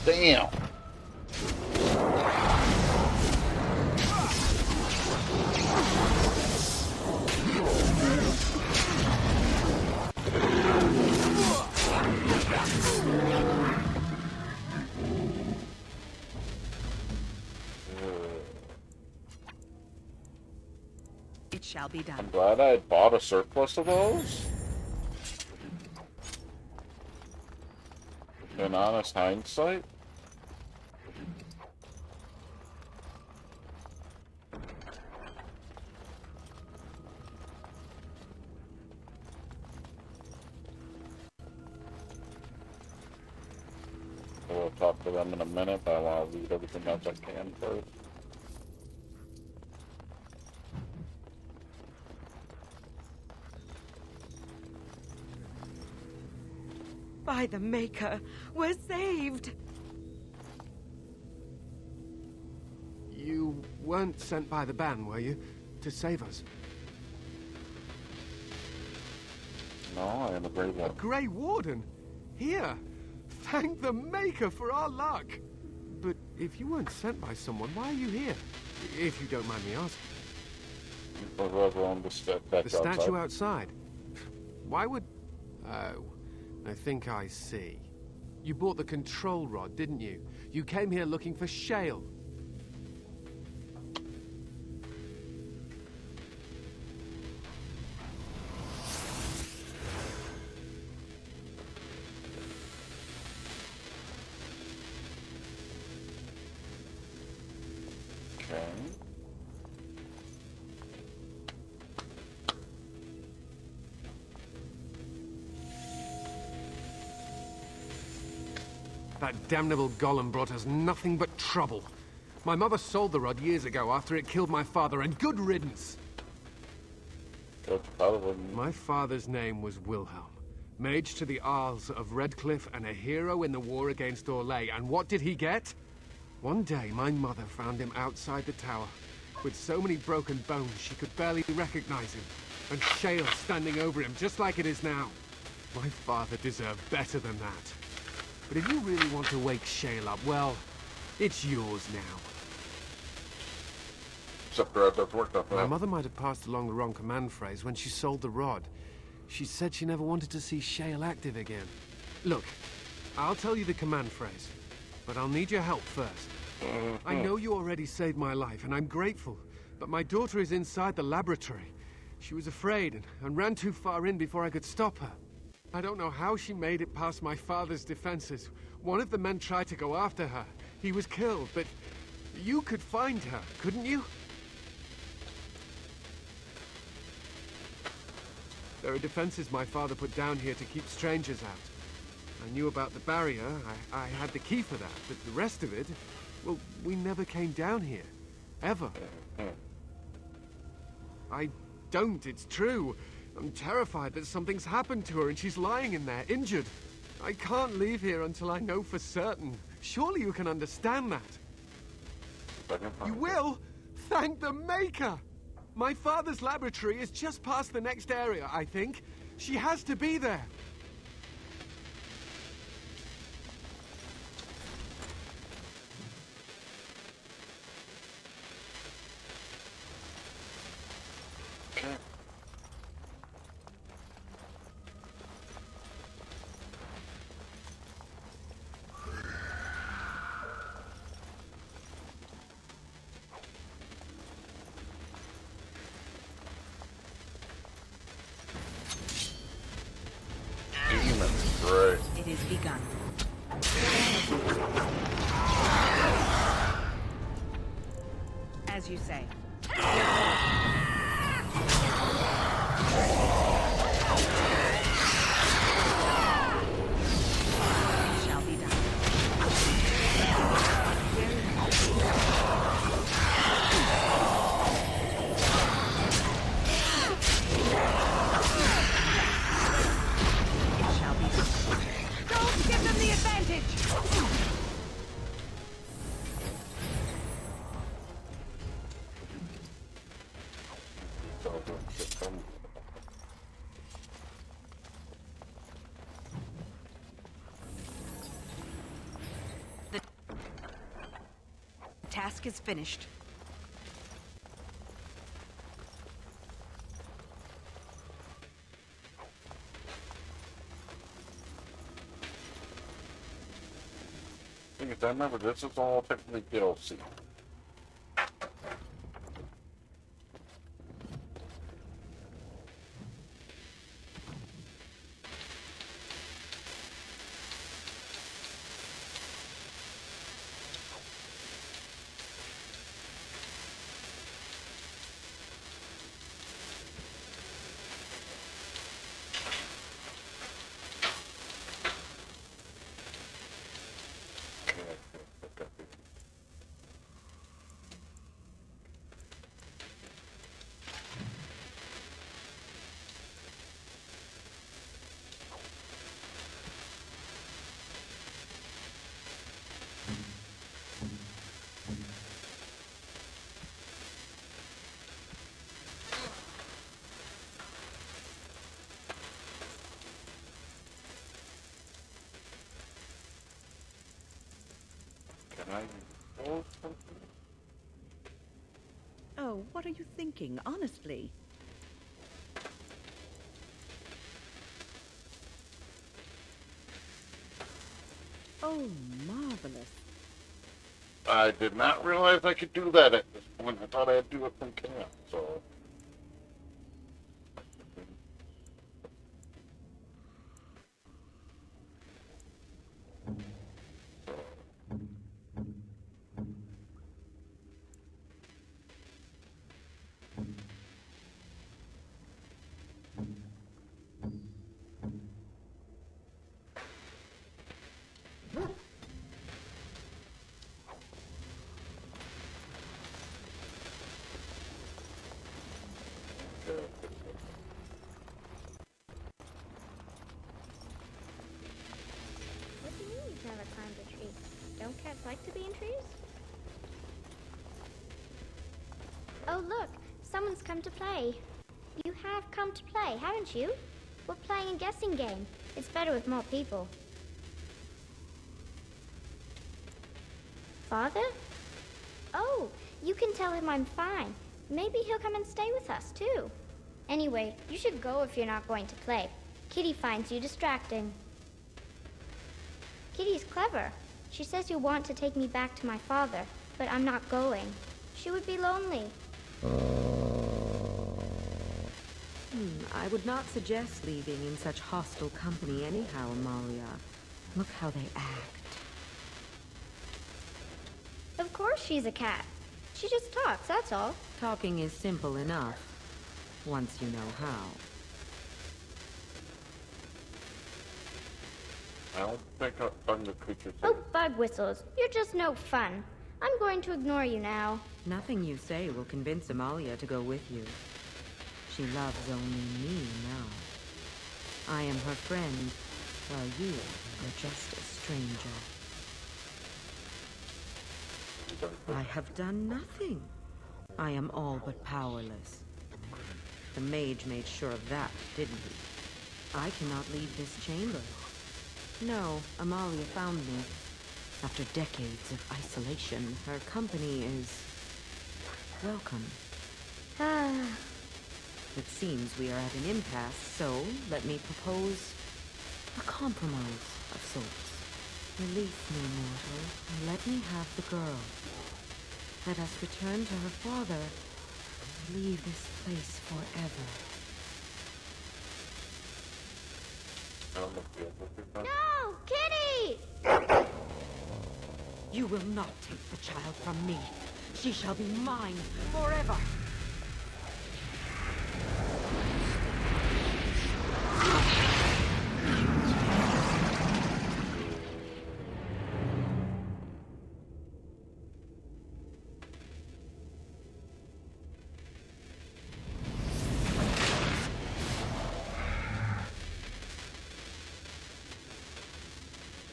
[SPEAKER 1] Damn.
[SPEAKER 3] It shall be done.
[SPEAKER 1] I'm glad I had bought a surplus of those. In honest hindsight. We'll talk to them in a minute, but I want to read everything else I can first.
[SPEAKER 3] By the Maker, we're saved!
[SPEAKER 6] You weren't sent by the ban, were you? To save us?
[SPEAKER 1] No, I am a Grey
[SPEAKER 6] A
[SPEAKER 1] Warden.
[SPEAKER 6] Grey Warden? Here! Thank the Maker for our luck! But if you weren't sent by someone, why are you here? If you don't mind me asking.
[SPEAKER 1] Whoever owned the
[SPEAKER 6] The statue outside? Why would... Oh, I think I see. You bought the control rod, didn't you? You came here looking for shale.
[SPEAKER 1] Okay.
[SPEAKER 6] That damnable golem brought us nothing but trouble. My mother sold the rod years ago after it killed my father, and good riddance! My father's name was Wilhelm, mage to the Arls of Redcliff and a hero in the war against Orlais, and what did he get? One day, my mother found him outside the tower, with so many broken bones she could barely recognize him, and shale standing over him just like it is now. My father deserved better than that. But if you really want to wake Shale up, well, it's yours now.
[SPEAKER 1] Except for that's worked up.
[SPEAKER 6] My mother might have passed along the wrong command phrase when she sold the rod. She said she never wanted to see Shale active again. Look, I'll tell you the command phrase, but I'll need your help first. I know you already saved my life, and I'm grateful, but my daughter is inside the laboratory. She was afraid and ran too far in before I could stop her. I don't know how she made it past my father's defenses. One of the men tried to go after her. He was killed, but you could find her, couldn't you? There are defenses my father put down here to keep strangers out. I knew about the barrier. I had the key for that, but the rest of it, well, we never came down here. Ever. I don't, it's true. I'm terrified that something's happened to her and she's lying in there, injured. I can't leave here until I know for certain. Surely you can understand that. You will? Thank the Maker! My father's laboratory is just past the next area, I think. She has to be there.
[SPEAKER 1] Right.
[SPEAKER 3] It is begun. As you say. It shall be done. Don't give them the advantage! task is finished.
[SPEAKER 1] Thing is, I remember this is all technically DLC. Can I hold something?
[SPEAKER 8] Oh, what are you thinking, honestly? Oh, marvelous.
[SPEAKER 1] I did not realize I could do that at this point. I thought I had to do it from camp, so...
[SPEAKER 9] What do you mean you've never climbed a tree? Don't cats like to be in trees? Oh look, someone's come to play. You have come to play, haven't you? We're playing a guessing game. It's better with more people. Father? Oh, you can tell him I'm fine. Maybe he'll come and stay with us, too. Anyway, you should go if you're not going to play. Kitty finds you distracting. Kitty's clever. She says you want to take me back to my father, but I'm not going. She would be lonely.
[SPEAKER 8] I would not suggest leaving in such hostile company anyhow, Amalia. Look how they act.
[SPEAKER 9] Of course she's a cat. She just talks, that's all.
[SPEAKER 8] Talking is simple enough, once you know how.
[SPEAKER 1] I don't think I'm the creature.
[SPEAKER 9] Oh, bug whistles. You're just no fun. I'm going to ignore you now.
[SPEAKER 8] Nothing you say will convince Amalia to go with you. She loves only me now. I am her friend, while you are just a stranger. I have done nothing. I am all but powerless. The mage made sure of that, didn't he? I cannot leave this chamber. No, Amalia found me. After decades of isolation, her company is welcome.
[SPEAKER 9] Ah,
[SPEAKER 8] It seems we are at an impasse, so let me propose a compromise of sorts. Release me, mortal, and let me have the girl. Let us return to her father and leave this place forever.
[SPEAKER 1] I don't know if you have to
[SPEAKER 9] no! Kitty!
[SPEAKER 8] You will not take the child from me. She shall be mine forever.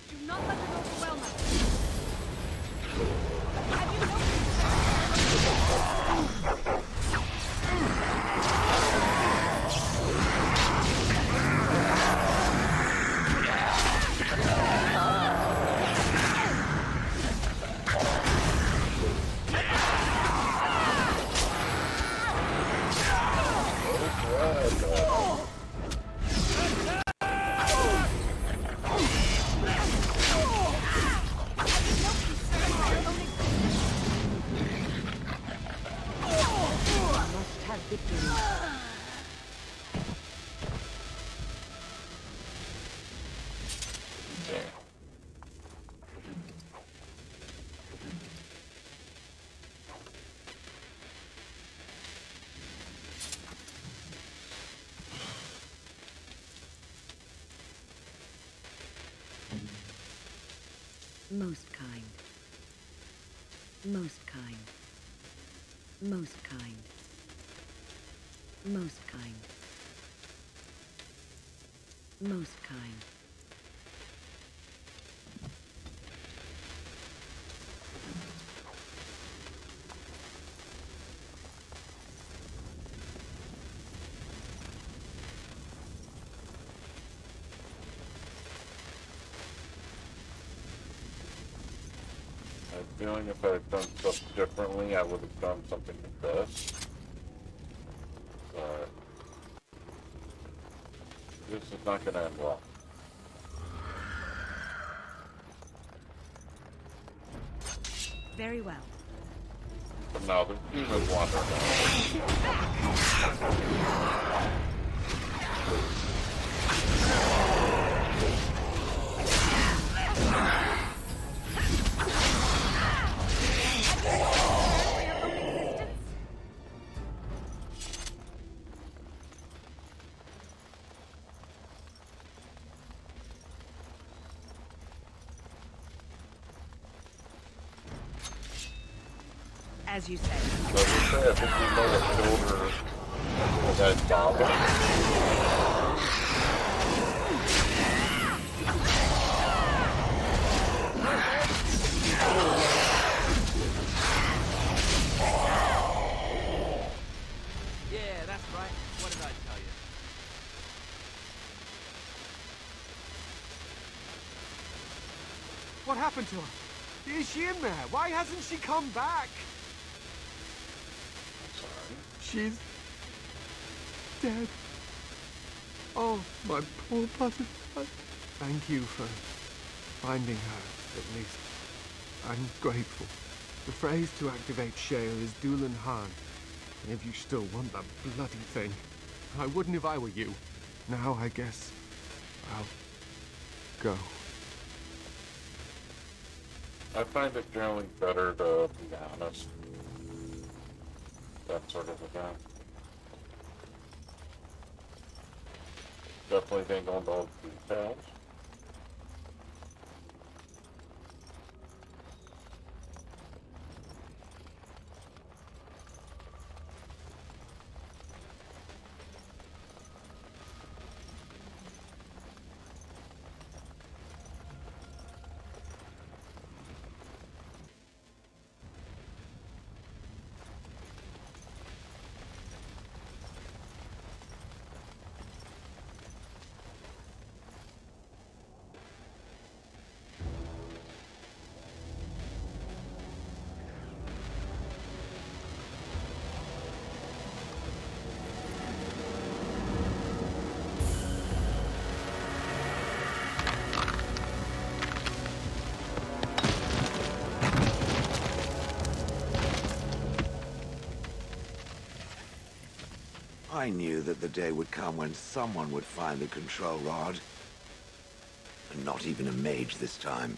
[SPEAKER 3] Do not let it overwhelm us. Have you noticed?
[SPEAKER 8] Victory.
[SPEAKER 1] Yeah.
[SPEAKER 8] Most kind. Most kind. Most kind. Most kind. Most kind.
[SPEAKER 1] I have a feeling if I had done stuff differently, I would have done something like this. But this is not going to end well.
[SPEAKER 3] Very well.
[SPEAKER 1] But now the humans wander down.
[SPEAKER 3] As you say.
[SPEAKER 1] So we say, I think we know what killed her. The guy's father.
[SPEAKER 2] Yeah, that's right. What did I tell you?
[SPEAKER 6] What happened to her? Is she in there? Why hasn't she come back?
[SPEAKER 1] Sorry.
[SPEAKER 6] She's dead. Oh, my poor butterfly. Thank you for finding her, at least. I'm grateful. The phrase to activate Shale is Doolan Han. And if you still want that bloody thing, I wouldn't if I were you. Now I guess I'll go.
[SPEAKER 1] I find it generally better to be honest. That sort of event. Definitely didn't go into all the details.
[SPEAKER 10] I knew that the day would come when someone would find the control rod. And not even a mage this time.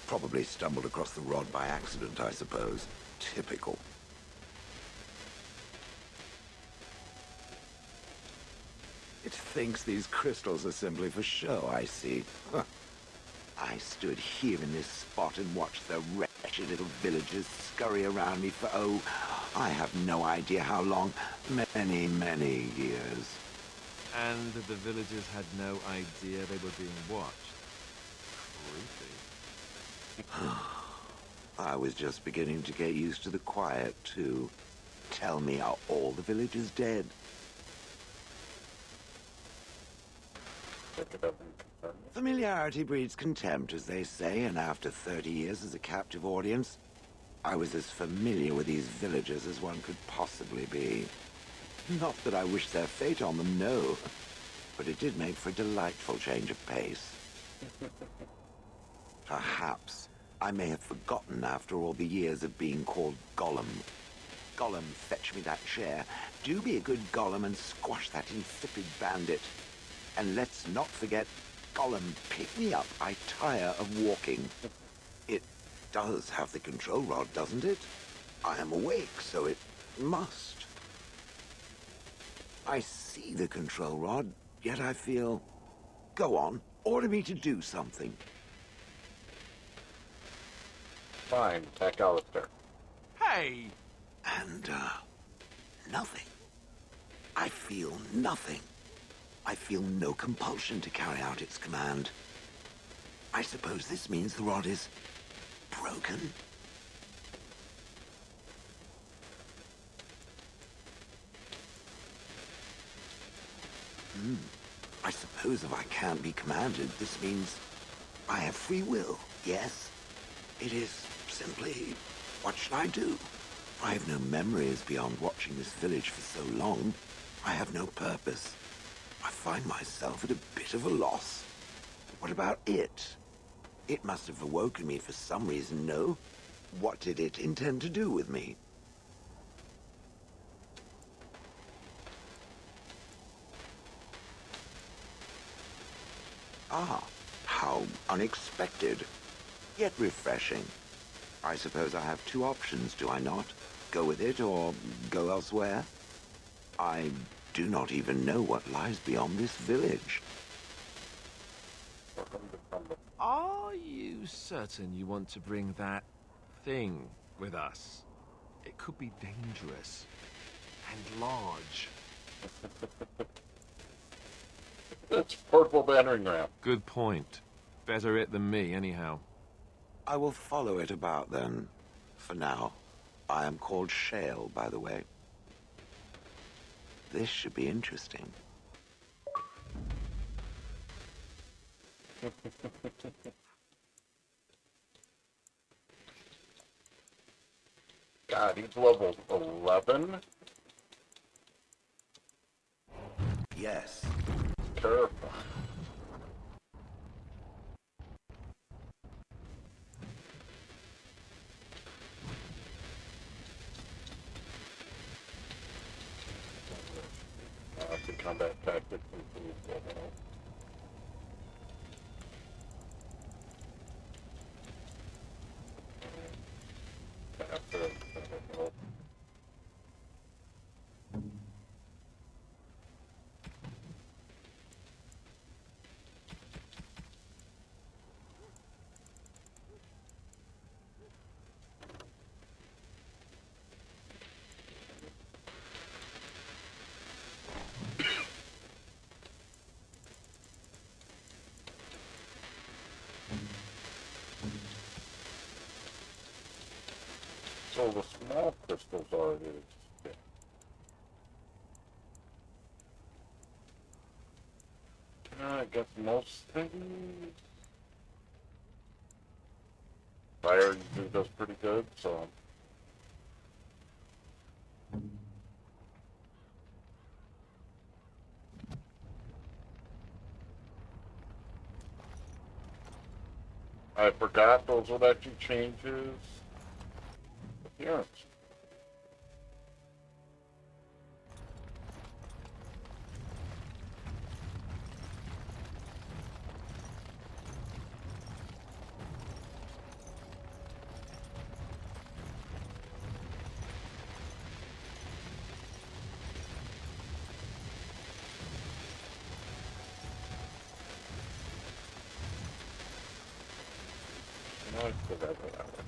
[SPEAKER 10] Probably stumbled across the rod by accident, I suppose. Typical. It thinks these crystals are simply for show, I see. Huh. I stood here in this spot and watched the wretched little villagers scurry around me for, oh, I have no idea how long. Many, many years.
[SPEAKER 2] And the villagers had no idea they were being watched. Creepy.
[SPEAKER 10] I was just beginning to get used to the quiet, too. Tell me, are all the villagers dead?
[SPEAKER 1] Pick it up and confirm it.
[SPEAKER 10] Familiarity breeds contempt, as they say, and after 30 years as a captive audience, I was as familiar with these villagers as one could possibly be. Not that I wish their fate on them, no. But it did make for a delightful change of pace. Perhaps I may have forgotten after all the years of being called Gollum. Gollum, fetch me that chair. Do be a good Gollum and squash that insipid bandit. And let's not forget, Gollum, pick me up. I tire of walking. It does have the control rod, doesn't it? I am awake, so it must. I see the control rod, yet I feel... Go on, order me to do something.
[SPEAKER 1] Fine, tack Alistair.
[SPEAKER 7] Hey!
[SPEAKER 10] And, nothing. I feel nothing. I feel no compulsion to carry out its command. I suppose this means the rod is broken. I suppose if I can't be commanded, this means I have free will, yes? It is simply, what should I do? I have no memories beyond watching this village for so long. I have no purpose. I find myself at a bit of a loss. What about it? It must have awoken me for some reason, no? What did it intend to do with me? Ah, how unexpected, yet refreshing. I suppose I have two options, do I not? Go with it or go elsewhere? I do not even know what lies beyond this village.
[SPEAKER 2] Are you certain you want to bring that thing with us? It could be dangerous and large.
[SPEAKER 1] It's purple battering ram.
[SPEAKER 2] Good point. Better it than me, anyhow.
[SPEAKER 10] I will follow it about then, for now. I am called Shale, by the way. This should be interesting.
[SPEAKER 1] God, he's level 11?
[SPEAKER 10] Yes.
[SPEAKER 1] Terrifying. The combat tactics improve. After so the small crystals already exist. I guess most things. Fire usually does pretty good, so. I forgot those would actually change his appearance. No, I forgot that one.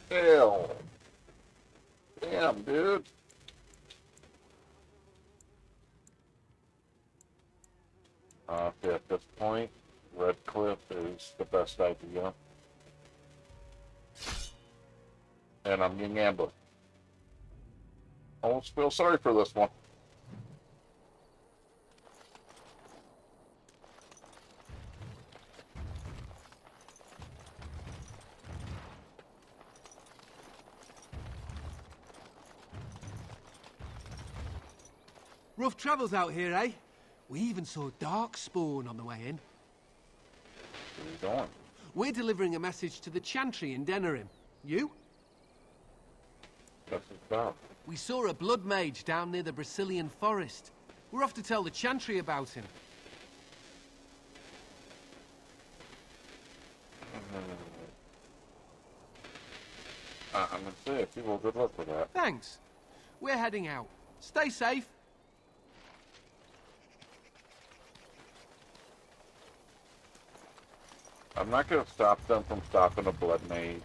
[SPEAKER 1] Hell. Damn, dude. At this point, Redcliff is the best idea. And I'm getting ambushed. Almost feel sorry for this one.
[SPEAKER 6] Rough travels out here, eh? We even saw Darkspawn on the way in.
[SPEAKER 1] Where are you going?
[SPEAKER 6] We're delivering a message to the Chantry in Denerim. You?
[SPEAKER 1] What's it about?
[SPEAKER 6] We saw a blood mage down near the Brazilian forest. We're off to tell the Chantry about him.
[SPEAKER 1] I'm gonna say a few well, good luck with that.
[SPEAKER 6] Thanks. We're heading out. Stay safe.
[SPEAKER 1] I'm not gonna stop them from stopping a blood mage.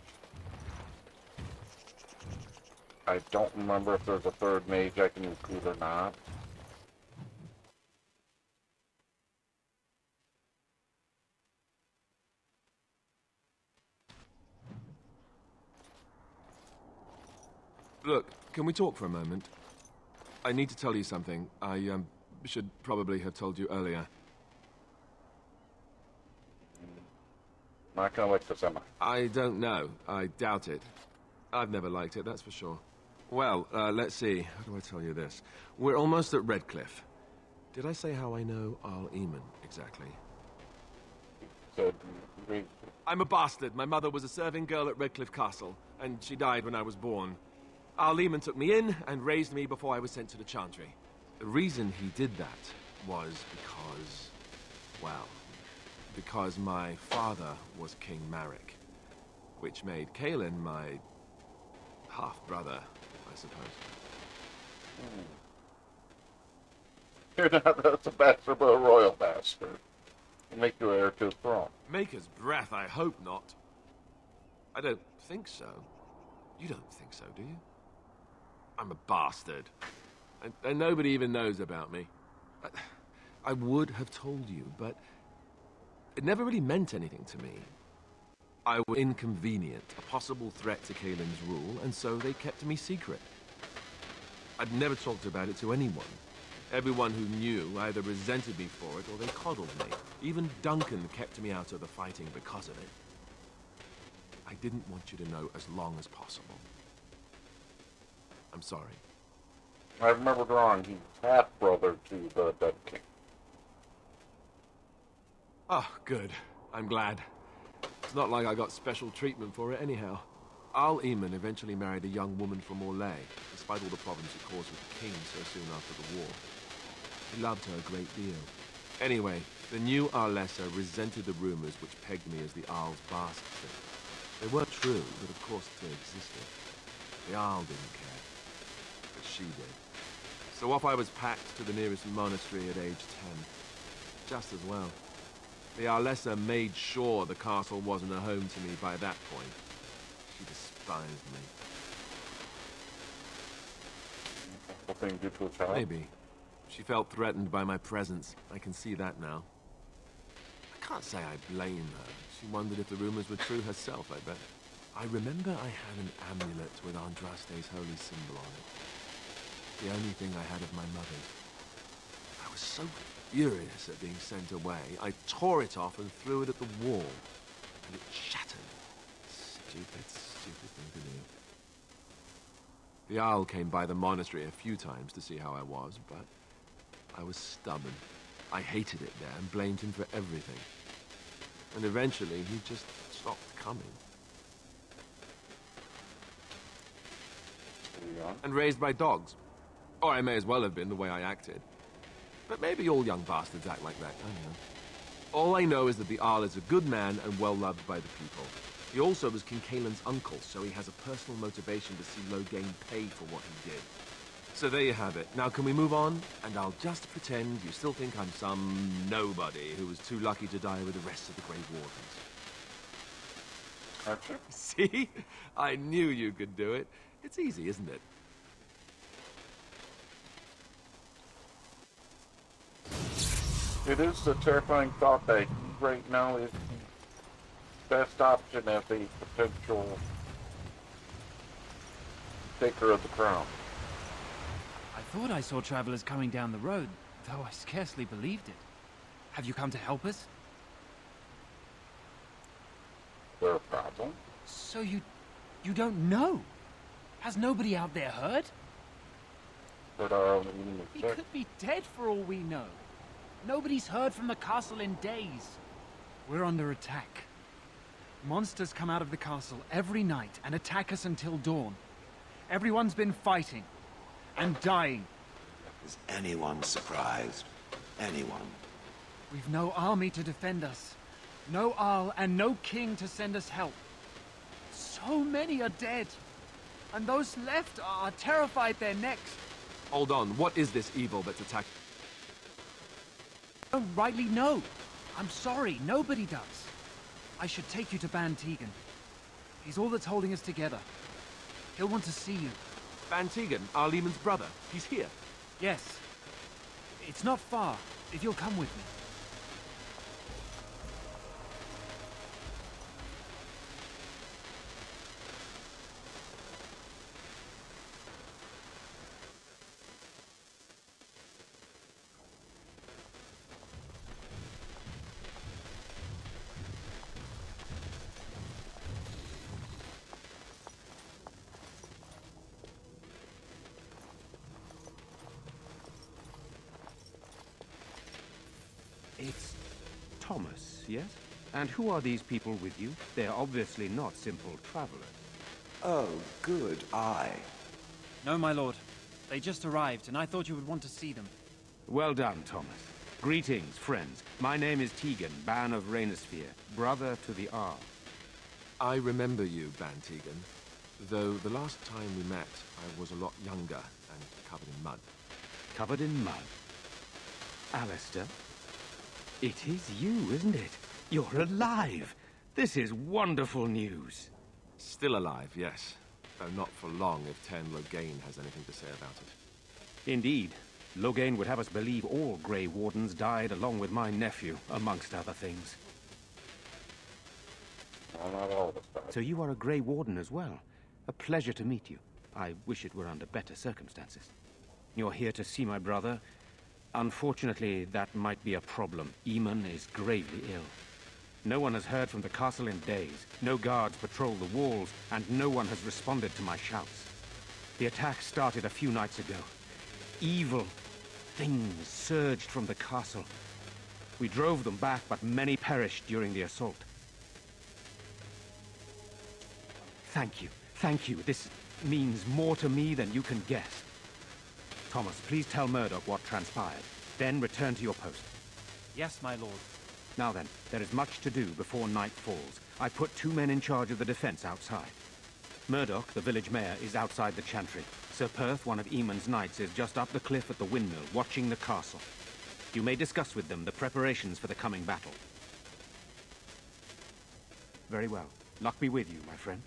[SPEAKER 1] I don't remember if there's a third mage I can recruit or not.
[SPEAKER 2] Look, can we talk for a moment? I need to tell you something. I, should probably have told you earlier.
[SPEAKER 1] Not gonna like this, am I?
[SPEAKER 2] I don't know. I doubt it. I've never liked it, that's for sure. Well, let's see. How do I tell you this? We're almost at Redcliff. Did I say how I know Arl Eamon, exactly?
[SPEAKER 1] So,
[SPEAKER 2] I'm a bastard. My mother was a serving girl at Redcliff Castle, and she died when I was born. Arl Eamon took me in and raised me before I was sent to the Chantry. The reason he did that was because, well, because my father was King Marek, which made Kaelin my half-brother, I suppose.
[SPEAKER 1] You're not just a bastard, but a royal bastard. Will make you heir to the throne.
[SPEAKER 2] Maker's breath, I hope not. I don't think so. You don't think so, do you? I'm a bastard. And nobody even knows about me. I would have told you, but it never really meant anything to me. I was inconvenient, a possible threat to Kaelin's rule, and so they kept me secret. I'd never talked about it to anyone. Everyone who knew either resented me for it or they coddled me. Even Duncan kept me out of the fighting because of it. I didn't want you to know as long as possible. I'm sorry.
[SPEAKER 1] I remember wrong. He's half-brother to the dead king.
[SPEAKER 2] Oh, good. I'm glad. It's not like I got special treatment for it anyhow. Arl Eamon eventually married a young woman from Orlais, despite all the problems it caused with the king so soon after the war. He loved her a great deal. Anyway, the new Arlessa resented the rumors which pegged me as the Arl's bastard. They weren't true, but of course they existed. The Arl didn't care, but she did. So off I was packed to the nearest monastery at age 10. Just as well. The Arlessa made sure the castle wasn't a home to me by that point. She despised me.
[SPEAKER 1] Something due to a child?
[SPEAKER 2] Maybe. She felt threatened by my presence. I can see that now. I can't say I blame her. She wondered if the rumors were true herself, I bet. I remember I had an amulet with Andraste's holy symbol on it. The only thing I had of my mother's. I was so furious at being sent away, I tore it off and threw it at the wall. And it shattered. Stupid thing to do. The Owl came by the monastery a few times to see how I was, but I was stubborn. I hated it there and blamed him for everything. And eventually, he just stopped coming. And raised my dogs. Or I may as well have been the way I acted. But maybe all young bastards act like that, I don't know. All I know is that the Arl is a good man and well-loved by the people. He also was King Kaelin's uncle, so he has a personal motivation to see Loghain pay for what he did. So there you have it. Now can we move on? And I'll just pretend you still think I'm some nobody who was too lucky to die with the rest of the Grey Wardens.
[SPEAKER 1] Archer?
[SPEAKER 2] See? I knew you could do it. It's easy, isn't it?
[SPEAKER 1] It is the terrifying thought that he right now is the best option as a potential taker of the crown.
[SPEAKER 11] I thought I saw travelers coming down the road, though I scarcely believed it. Have you come to help us?
[SPEAKER 1] Is there a problem?
[SPEAKER 11] So you don't know? Has nobody out there heard?
[SPEAKER 1] But our
[SPEAKER 11] He could be dead for all we know. Nobody's heard from the castle in days. We're under attack. Monsters come out of the castle every night and attack us until dawn. Everyone's been fighting and dying.
[SPEAKER 10] Is anyone surprised? Anyone?
[SPEAKER 11] We've no army to defend us. No Arl and no king to send us help. So many are dead. And those left are terrified they're next.
[SPEAKER 2] Hold on, what is this evil that's attacking?
[SPEAKER 11] I don't rightly know. I'm sorry, nobody does. I should take you to Ban Tegan. He's all that's holding us together. He'll want to see you.
[SPEAKER 2] Van Tegan, our Lehman's brother. He's here.
[SPEAKER 11] Yes. It's not far, if you'll come with me.
[SPEAKER 6] It's Thomas, yes? And who are these people with you? They're obviously not simple travelers.
[SPEAKER 10] Oh, good eye.
[SPEAKER 11] No, my lord. They just arrived, and I thought you would want to see them.
[SPEAKER 6] Well done, Thomas. Greetings, friends. My name is Tegan, Ban of Rainersphere, brother to the Arl.
[SPEAKER 2] I remember you, Van Tegan. Though the last time we met, I was a lot younger and covered in mud.
[SPEAKER 6] Covered in mud? Alistair? It is you, isn't it? You're alive! This is wonderful news.
[SPEAKER 2] Still alive, yes. Though not for long if Ten Loghain has anything to say about it.
[SPEAKER 6] Indeed. Loghain would have us believe all Grey Wardens died along with my nephew, amongst other things.
[SPEAKER 1] Well, not all of us died.
[SPEAKER 6] So you are a Grey Warden as well. A pleasure to meet you. I wish it were under better circumstances. You're here to see my brother. Unfortunately, that might be a problem. Eamon is gravely ill. No one has heard from the castle in days. No guards patrol the walls, and no one has responded to my shouts. The attack started a few nights ago. Evil things surged from the castle. We drove them back, but many perished during the assault. Thank you. Thank you. This means more to me than you can guess. Thomas, please tell Murdoch what transpired. Then return to your post.
[SPEAKER 11] Yes, my lord.
[SPEAKER 6] Now then, there is much to do before night falls. I put 2 men in charge of the defense outside. Murdoch, the village mayor, is outside the chantry. Sir Perth, one of Eamon's knights, is just up the cliff at the windmill, watching the castle. You may discuss with them the preparations for the coming battle. Very well. Luck be with you, my friend.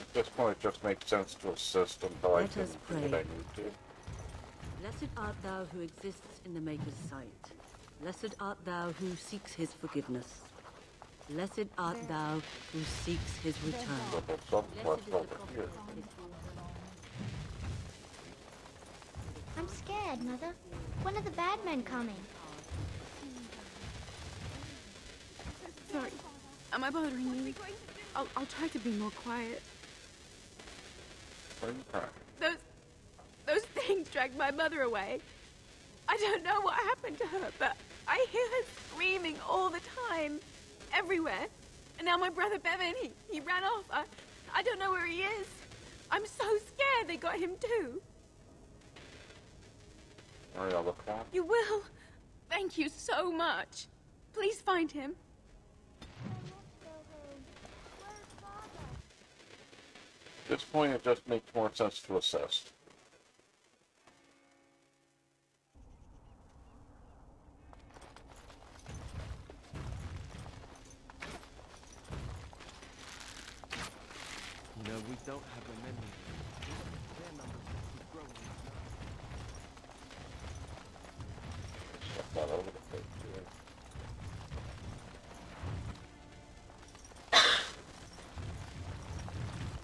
[SPEAKER 1] At this point, it just makes sense to assist until I
[SPEAKER 3] Let
[SPEAKER 1] can
[SPEAKER 3] us
[SPEAKER 1] do
[SPEAKER 3] pray.
[SPEAKER 1] what I need to.
[SPEAKER 3] Blessed art thou who exists in the Maker's sight. Blessed art thou who seeks his forgiveness. Blessed art thou who seeks his return.
[SPEAKER 1] So there's some
[SPEAKER 3] Blessed is
[SPEAKER 1] left
[SPEAKER 3] the
[SPEAKER 1] over
[SPEAKER 3] prophet
[SPEAKER 1] here.
[SPEAKER 3] of his
[SPEAKER 9] I'm scared, Mother. When are the bad men coming?
[SPEAKER 3] Sorry. Am I bothering you? I'll try to be more quiet.
[SPEAKER 1] Why are you crying?
[SPEAKER 3] Those things dragged my mother away. I don't know what happened to her, but I hear her screaming all the time. Everywhere. And now my brother Bevan, he ran off. I don't know where he is. I'm so scared they got him too.
[SPEAKER 1] Ariel, look down.
[SPEAKER 3] You will. Thank you so much. Please find him.
[SPEAKER 1] At this point, it just makes more sense to assist.
[SPEAKER 2] You know, we don't have a memory. Their numbers keep growing.
[SPEAKER 1] Stuff all over the place, too.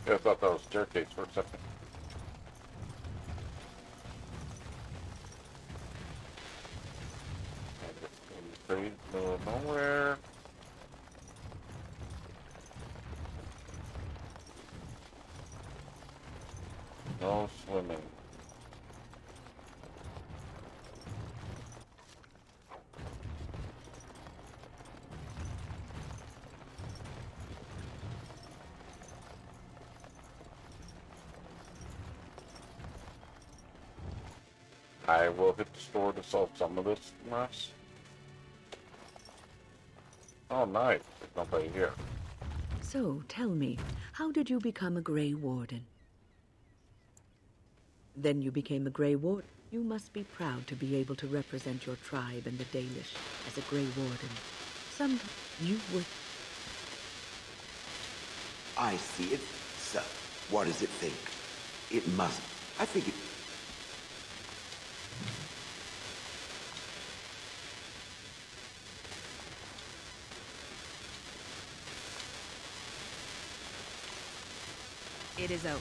[SPEAKER 1] Yeah, I thought that was staircase for a second. And it's in the middle of nowhere. I will hit the store to sell some of this mess. Oh, nice. There's nobody here.
[SPEAKER 12] So, tell me, how did you become a Grey Warden? Then you became a Grey Warden. You must be proud to be able to represent your tribe and the Dalish as a Grey Warden. Sometimes you would...
[SPEAKER 10] I see it. So, what does it think? It must. I think it...
[SPEAKER 12] It is over.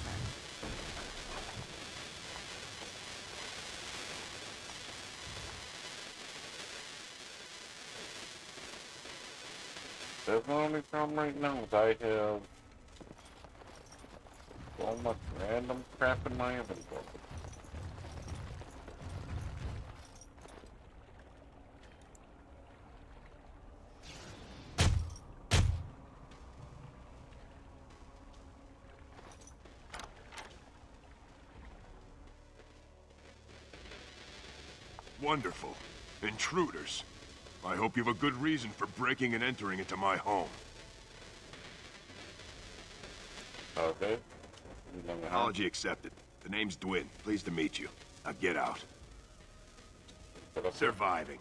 [SPEAKER 1] That's the only problem right now is I have so much random crap in my inventory.
[SPEAKER 13] Wonderful. Intruders. I hope you have a good reason for breaking and entering into my home.
[SPEAKER 1] Okay.
[SPEAKER 13] Apology accepted. The name's Dwin. Pleased to meet you. Now get out. Surviving.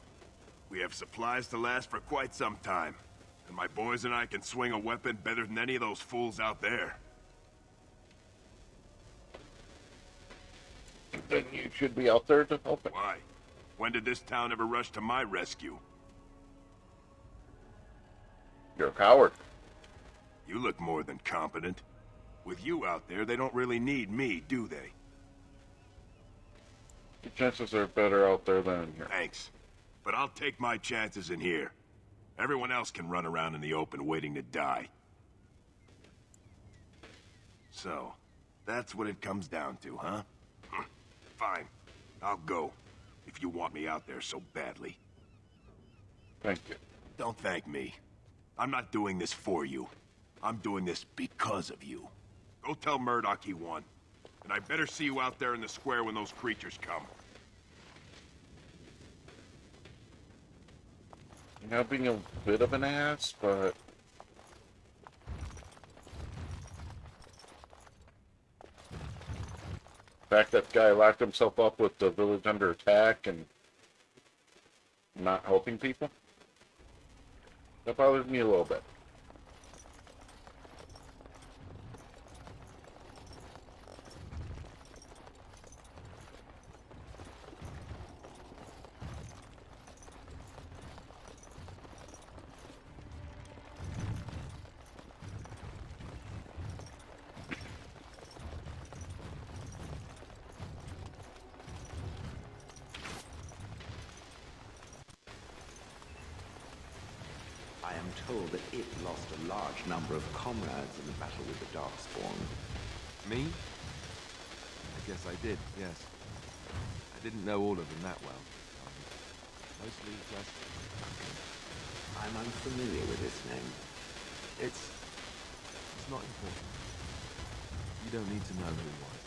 [SPEAKER 13] We have supplies to last for quite some time. And my boys and I can swing a weapon better than any of those fools out there.
[SPEAKER 1] Then you should be out there to help it.
[SPEAKER 13] Why? When did this town ever rush to my rescue?
[SPEAKER 1] You're a coward.
[SPEAKER 13] You look more than competent. With you out there, they don't really need me, do they?
[SPEAKER 1] The chances are better out there than in here.
[SPEAKER 13] Thanks. But I'll take my chances in here. Everyone else can run around in the open waiting to die. So, that's what it comes down to, huh? Fine. I'll go. If you want me out there so badly.
[SPEAKER 1] Thank you.
[SPEAKER 13] Don't thank me. I'm not doing this for you. I'm doing this because of you. Go tell Murdoch he won. And I better see you out there in the square when those creatures come.
[SPEAKER 1] You know, being a bit of an ass, but... the fact that guy locked himself up with the village under attack and not helping people, that bothers me a little bit.
[SPEAKER 10] I am told that it lost a large number of comrades in the battle with the Darkspawn.
[SPEAKER 2] Me? I guess I did, yes. I didn't know all of them that well. Mostly just...
[SPEAKER 10] I'm unfamiliar with this name.
[SPEAKER 2] It's not important. You don't need to know who it was.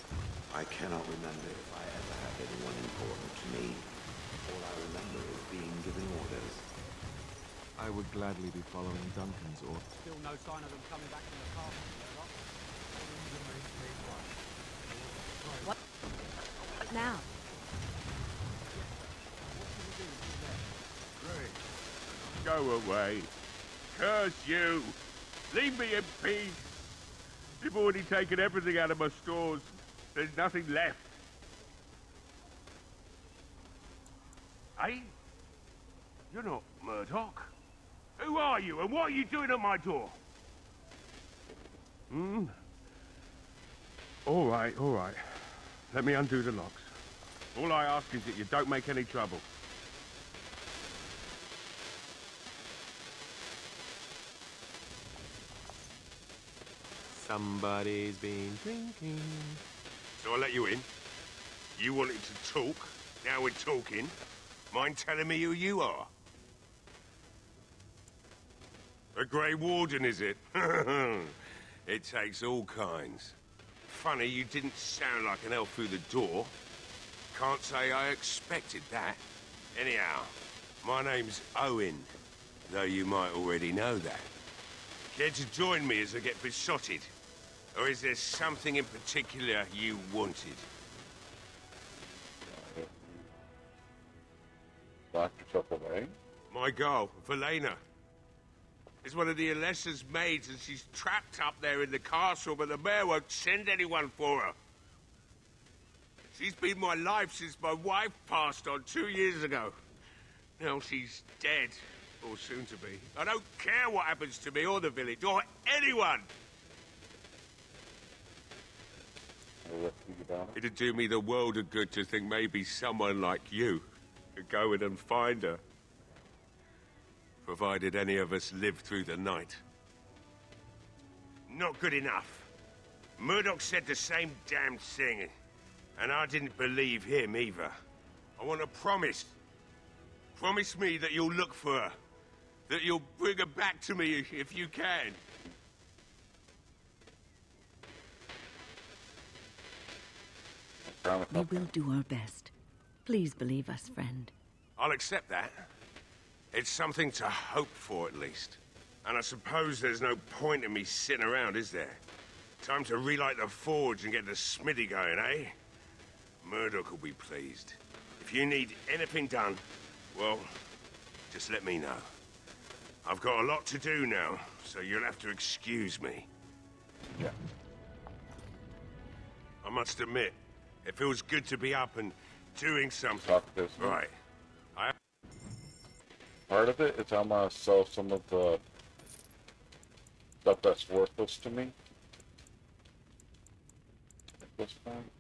[SPEAKER 10] I cannot remember if I ever had anyone important to me. All I remember is being given orders.
[SPEAKER 2] I would gladly be following Duncan's orders.
[SPEAKER 11] Still no sign of them coming back from the castle,
[SPEAKER 12] What now?
[SPEAKER 13] Go away. Curse you. Leave me in peace. You've already taken everything out of my stores. There's nothing left. Hey? You're not Murdoch. Who are you, and what are you doing at my door? All right. Let me undo the locks. All I ask is that you don't make any trouble.
[SPEAKER 2] Somebody's been drinking.
[SPEAKER 13] So I let you in. You wanted to talk. Now we're talking. Mind telling me who you are? A Grey Warden, is it? It takes all kinds. Funny, you didn't sound like an elf through the door. can't say I expected that. Anyhow, my name's Owen, though you might already know that. Care to join me as I get besotted? Or is there something in particular you wanted?
[SPEAKER 1] Locked yourself away?
[SPEAKER 13] My girl, Velena, is one of the Alessa's maids, and she's trapped up there in the castle, but the mayor won't send anyone for her. She's been my life since my wife passed on 2 years ago. Now she's dead, or soon to be. I don't care what happens to me or the village, or anyone! It'd do me the world of good to think maybe someone like you could go in and find her. Provided any of us live through the night. Not good enough. Murdoch said the same damn thing, and I didn't believe him either. I want a promise. Promise me that you'll look for her. That you'll bring her back to me if you can.
[SPEAKER 12] We will do our best. Please believe us, friend.
[SPEAKER 13] I'll accept that. It's something to hope for, at least. And I suppose there's no point in me sitting around, is there? Time to relight the forge and get the smithy going, eh? Murdoch will be pleased. If you need anything done, well, just let me know. I've got a lot to do now, so you'll have to excuse me.
[SPEAKER 1] Yeah.
[SPEAKER 13] I must admit, it feels good to be up and doing something. Right.
[SPEAKER 1] Part of it is I'm gonna sell some of the stuff that's worthless to me. At this point.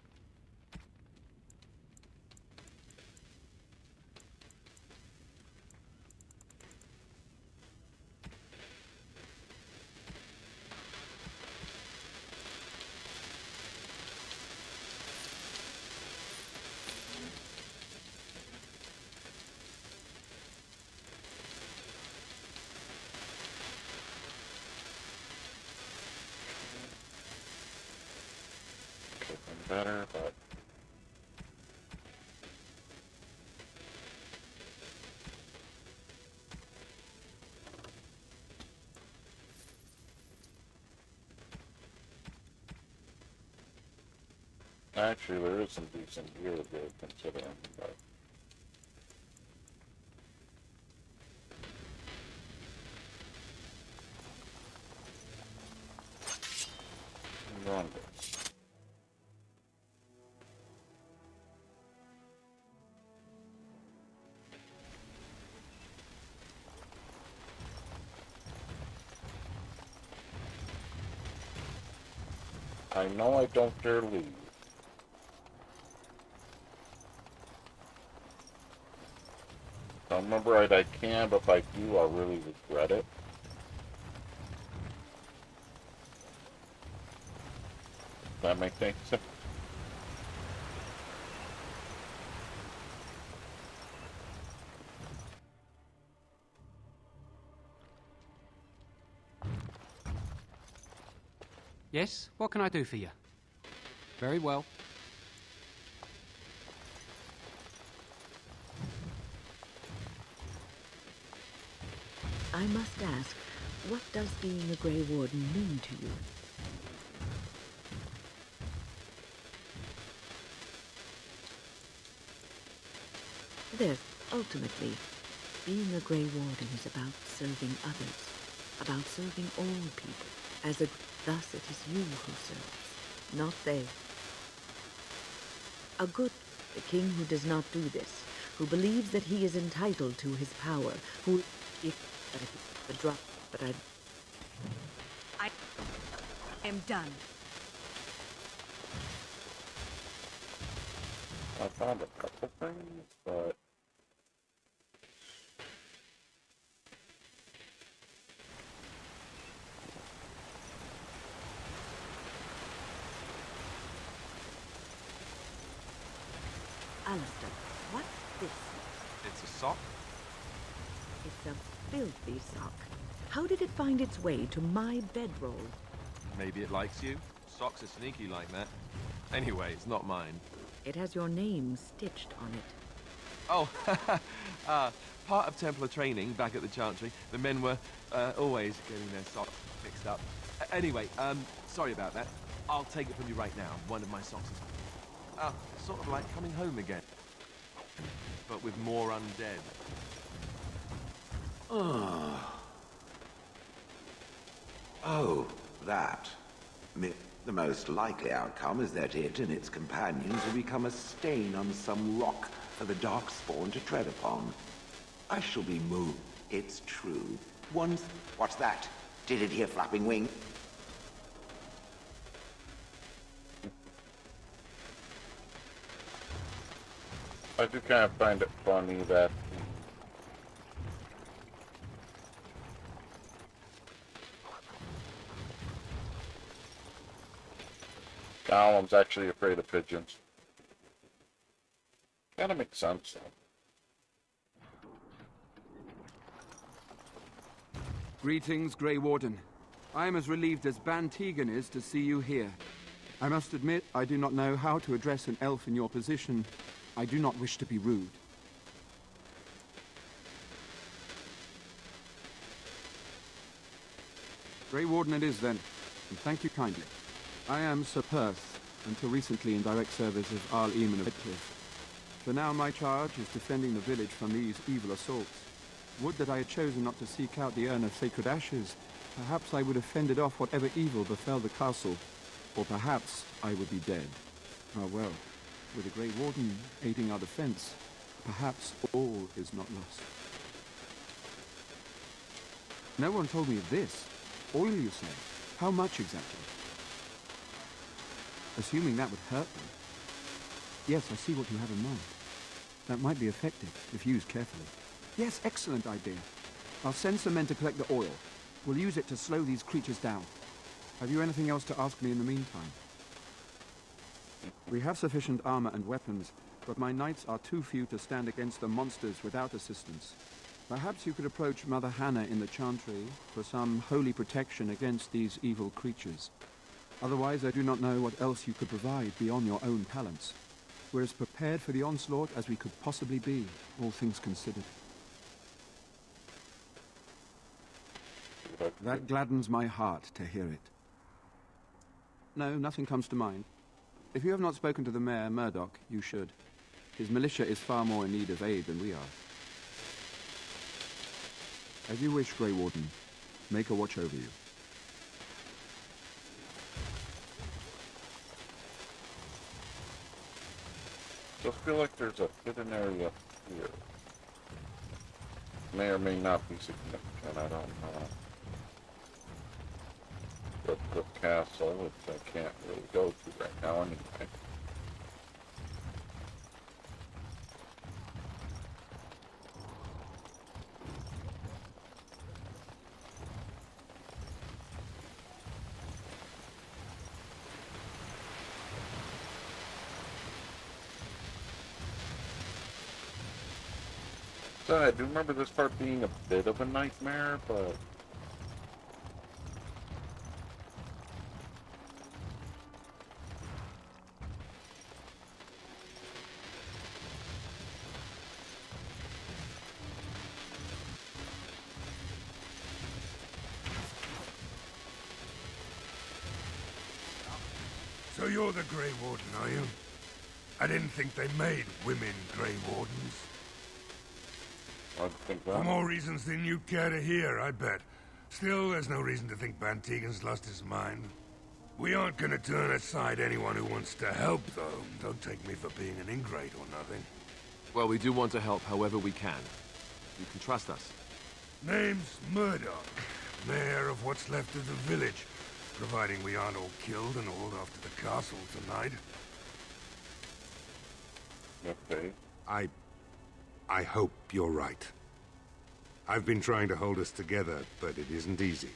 [SPEAKER 1] Better, but actually there is some decent gear there considering, but I know I don't dare leave. If I remember right, I can, but if I do, I'll really regret it. Does that make sense?
[SPEAKER 14] Yes? What can I do for you? Very well.
[SPEAKER 12] I must ask, what does being a Grey Warden mean to you? There's, ultimately, being a Grey Warden is about serving others, about serving all people. Thus it is you who serves, not they. A good king who does not do this, who believes that he is entitled to his power, who,
[SPEAKER 15] I am done.
[SPEAKER 1] I found a couple things, but
[SPEAKER 12] Alistair, what's this?
[SPEAKER 2] It's a sock?
[SPEAKER 12] It's a filthy sock. How did it find its way to my bedroll?
[SPEAKER 2] Maybe it likes you. Socks are sneaky like that. Anyway, it's not mine.
[SPEAKER 12] It has your name stitched on it.
[SPEAKER 2] Oh, part of Templar training back at the Chantry. The men were always getting their socks mixed up. Anyway, sorry about that. I'll take it from you right now. One of my socks is... sort of like coming home again. But with more undead.
[SPEAKER 10] Oh, that. The most likely outcome is that it and its companions will become a stain on some rock for the Darkspawn to tread upon. I shall be moved. It's true. What's that? Did it hear flapping wing?
[SPEAKER 1] I do kind of find it funny that Gollum's actually afraid of pigeons. Kind of makes sense, though.
[SPEAKER 16] Greetings, Grey Warden. I am as relieved as Ban Tegan is to see you here. I must admit, I do not know how to address an elf in your position. I do not wish to be rude. Grey Warden it is, then, and thank you kindly. I am Sir Perth, until recently in direct service of Arl Eamon of Redcliff. For now my charge is defending the village from these evil assaults. Would that I had chosen not to seek out the urn of sacred ashes. Perhaps I would have fended off whatever evil befell the castle, or perhaps I would be dead. Ah well, with the Grey Warden aiding our defense, perhaps all is not lost. No one told me of this. Oil, you say? How much exactly? Assuming that would hurt them. Yes, I see what you have in mind. That might be effective, if used carefully. Yes, excellent idea. I'll send some men to collect the oil. We'll use it to slow these creatures down. Have you anything else to ask me in the meantime? We have sufficient armor and weapons, but my knights are too few to stand against the monsters without assistance. Perhaps you could approach Mother Hannah in the Chantry for some holy protection against these evil creatures. Otherwise, I do not know what else you could provide beyond your own talents. We're as prepared for the onslaught as we could possibly be, all things considered. That gladdens my heart to hear it. No, nothing comes to mind. If you have not spoken to the mayor, Murdoch, you should. His militia is far more in need of aid than we are. As you wish, Grey Warden. Make a watch over you.
[SPEAKER 1] Just feel like there's a hidden area here. May or may not be significant, I don't know. The castle, which I can't really go to right now anyway. So I do remember this part being a bit of a nightmare, but...
[SPEAKER 13] So you're the Grey Warden, are you? I didn't think they made women Grey Wardens.
[SPEAKER 1] I think that.
[SPEAKER 13] For more reasons than you'd care to hear, I bet. Still, there's no reason to think Van Tegan's lost his mind. We aren't gonna turn aside anyone who wants to help, though. Don't take me for being an ingrate or nothing.
[SPEAKER 2] Well, we do want to help however we can. You can trust us.
[SPEAKER 13] Name's Murdoch, mayor of what's left of the village, providing we aren't all killed and hauled off to the castle tonight.
[SPEAKER 1] Okay.
[SPEAKER 13] I hope you're right. I've been trying to hold us together, but it isn't easy.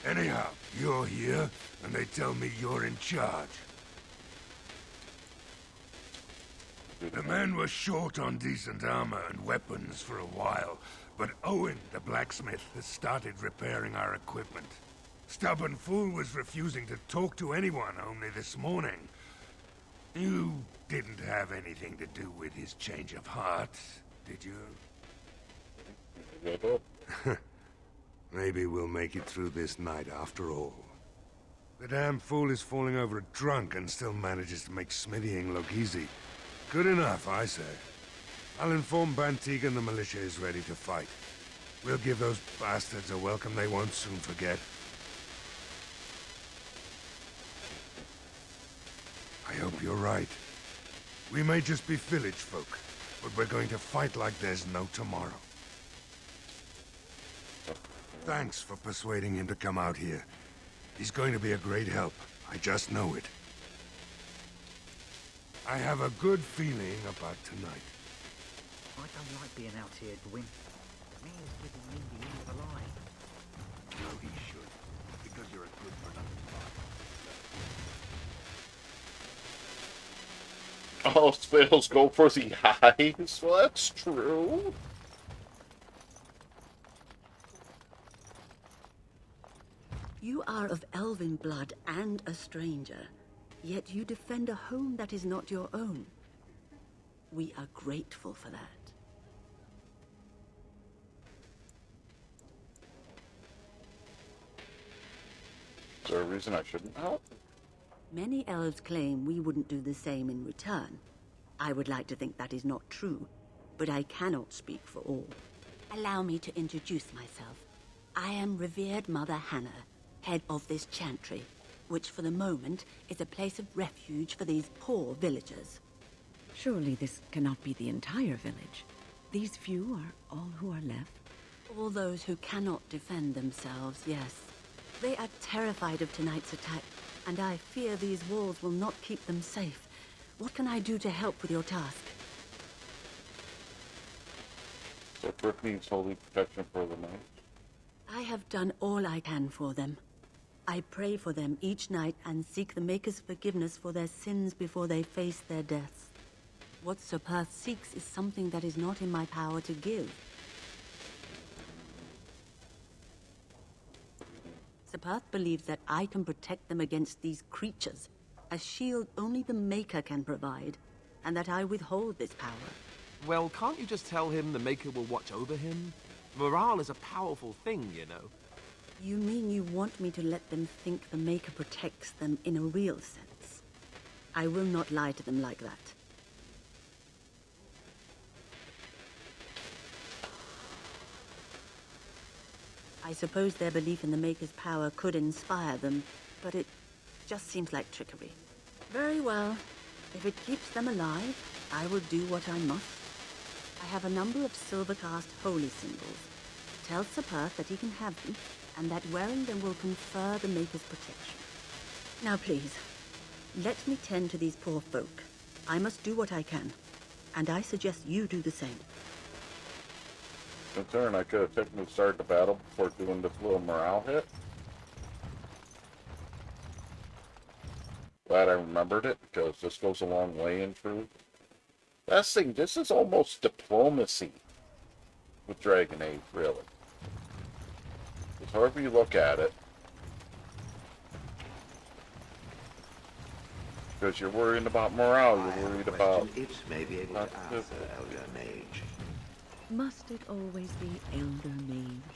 [SPEAKER 13] Anyhow, you're here, and they tell me you're in charge. The men were short on decent armor and weapons for a while, but Owen, the blacksmith, has started repairing our equipment. Stubborn fool was refusing to talk to anyone only this morning. You didn't have anything to do with his change of heart, did you? Maybe we'll make it through this night after all. The damn fool is falling over drunk and still manages to make smithying look easy. Good enough, I say. I'll inform Bantigan the militia is ready to fight. We'll give those bastards a welcome they won't soon forget. I hope you're right. We may just be village folk, but we're going to fight like there's no tomorrow. Thanks for persuading him to come out here. He's going to be a great help. I just know it. I have a good feeling about tonight.
[SPEAKER 17] I don't like being out here, Gwyn. The man's giving me the end of the line.
[SPEAKER 10] No, he should. Because you're a good for nothing.
[SPEAKER 1] All spells go for the eyes. Well, that's true.
[SPEAKER 12] You are of elven blood and a stranger, yet you defend a home that is not your own. We are grateful for that.
[SPEAKER 1] Is there a reason I shouldn't help?
[SPEAKER 12] Many elves claim we wouldn't do the same in return. I would like to think that is not true, but I cannot speak for all. Allow me to introduce myself. I am revered Mother Hannah, head of this chantry, which for the moment is a place of refuge for these poor villagers.
[SPEAKER 18] Surely this cannot be the entire village. These few are all who are left?
[SPEAKER 12] All those who cannot defend themselves, yes. They are terrified of tonight's attack, and I fear these walls will not keep them safe. What can I do to help with your task?
[SPEAKER 1] So Frick needs holy protection for the night.
[SPEAKER 12] I have done all I can for them. I pray for them each night and seek the Maker's forgiveness for their sins before they face their deaths. What Sir Perth seeks is something that is not in my power to give. Sir Perth believes that I can protect them against these creatures, a shield only the Maker can provide, and that I withhold this power.
[SPEAKER 2] Well, can't you just tell him the Maker will watch over him? Morale is a powerful thing, you know.
[SPEAKER 12] You mean you want me to let them think the Maker protects them in a real sense? I will not lie to them like that. I suppose their belief in the Maker's power could inspire them, but it just seems like trickery. Very well. If it keeps them alive, I will do what I must. I have a number of silver-cast holy symbols. Tell Sir Perth that he can have them, and that wearing them will confer the Maker's protection. Now please, let me tend to these poor folk. I must do what I can, and I suggest you do the same.
[SPEAKER 1] Concern I could have technically started the battle before doing this little morale hit. Glad I remembered it, because this goes a long way in truth. Last thing, this is almost diplomacy with Dragon Age, really. Because however you look at it, because you're worrying about morale, you're worried about...
[SPEAKER 10] It may be able to answer, Elder Mage.
[SPEAKER 18] Must it always be Elder Mage?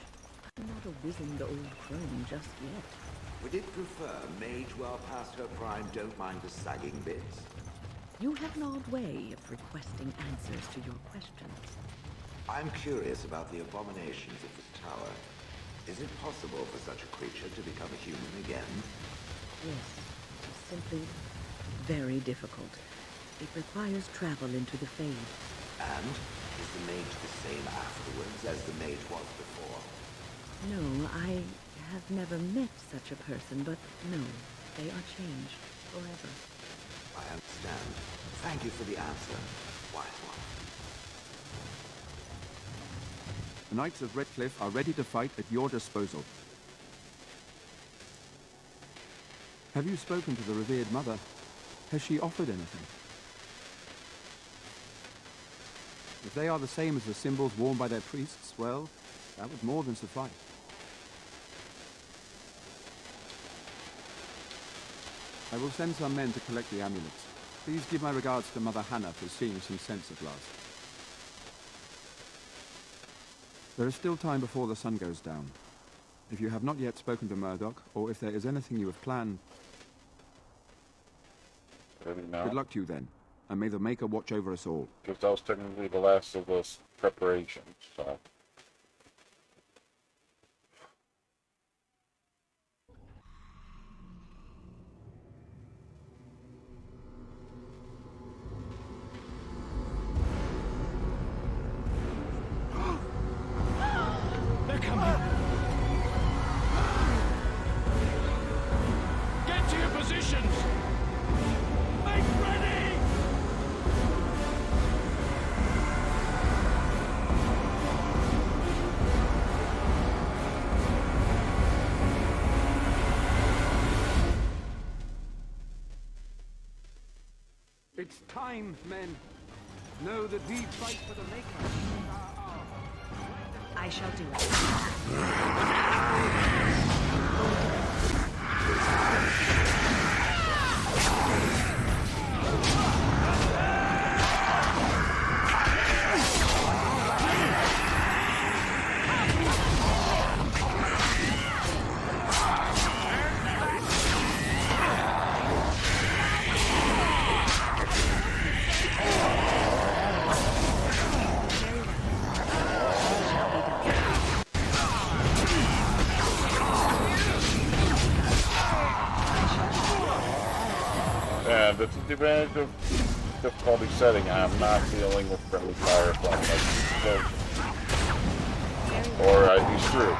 [SPEAKER 18] I'm not a wizened old crone just yet.
[SPEAKER 10] Would it prefer mage well past her prime don't mind the sagging bits?
[SPEAKER 18] You have an odd way of requesting answers to your questions.
[SPEAKER 10] I'm curious about the abominations of this tower. Is it possible for such a creature to become a human again?
[SPEAKER 18] Yes, it's simply very difficult. It requires travel into the Fade.
[SPEAKER 10] And is the mage the same afterwards as the mage was before?
[SPEAKER 18] No, I have never met such a person, but no, they are changed forever.
[SPEAKER 10] I understand. Thank you for the answer, wise one.
[SPEAKER 16] The Knights of Redcliff are ready to fight at your disposal. Have you spoken to the revered mother? Has she offered anything? If they are the same as the symbols worn by their priests, well, that would more than suffice. I will send some men to collect the amulets. Please give my regards to Mother Hannah for seeing some sense at last. There is still time before the sun goes down. If you have not yet spoken to Murdoch, or if there is anything you have planned... Good luck to you then, and may the Maker watch over us all.
[SPEAKER 1] Because that was technically the last of those preparations, so...
[SPEAKER 7] They're coming! Get to your positions! Make ready!
[SPEAKER 16] It's time, men. Know that we fight for the Maker.
[SPEAKER 15] I shall do it.
[SPEAKER 1] Yeah, this is the advantage of difficulty setting. I'm not dealing with friendly fire from like close. Or I'd be screwed.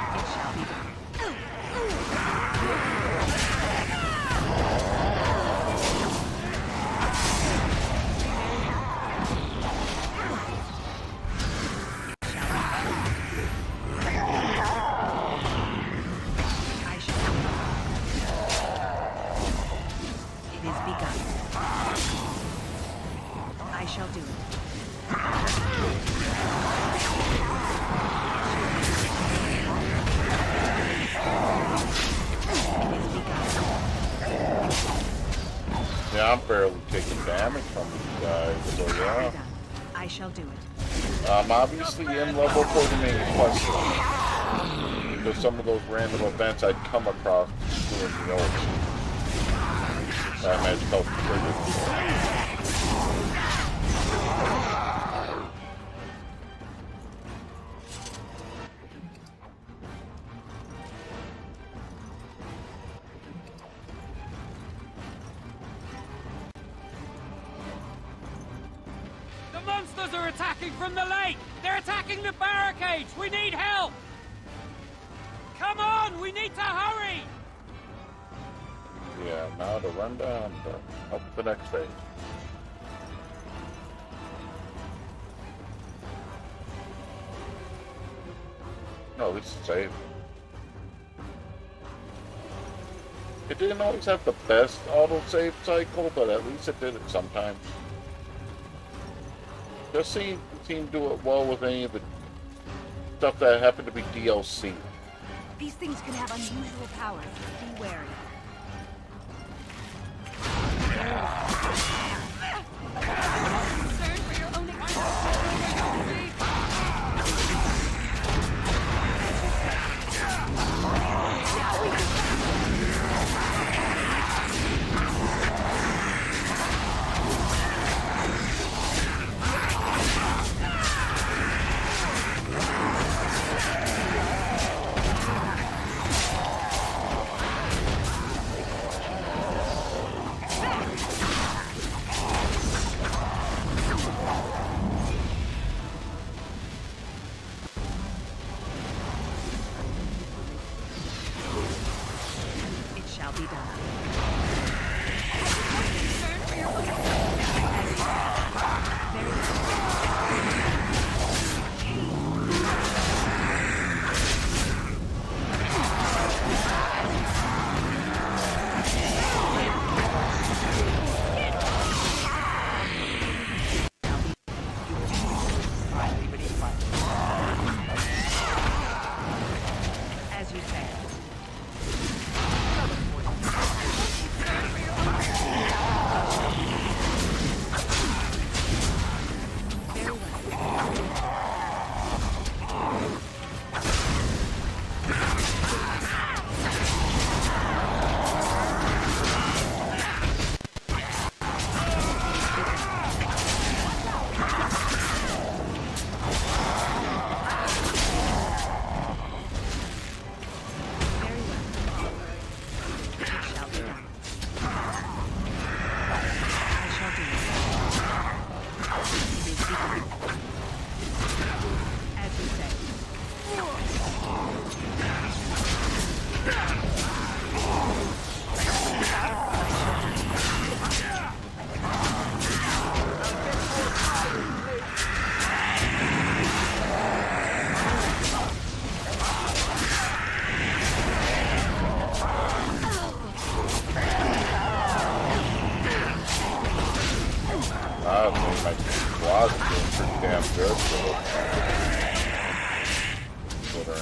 [SPEAKER 15] I shall do it.
[SPEAKER 1] Yeah, I'm barely taking damage from these guys, so yeah.
[SPEAKER 15] I shall do it.
[SPEAKER 1] I'm obviously in level for the main quest line, because some of those random events I'd come across doing the old. That magic help trigger.
[SPEAKER 14] The monsters are attacking from the lake! They're attacking the barricades! We need help! Come on! We need to hurry!
[SPEAKER 1] Yeah, now to run down to up the next phase. No, at least it's safe. It didn't always have the best auto-save cycle, but at least it did it sometimes. Just seemed to do it well with any of the stuff that happened to be DLC.
[SPEAKER 15] These things can have unusual powers. Be wary.
[SPEAKER 3] Concerned for your own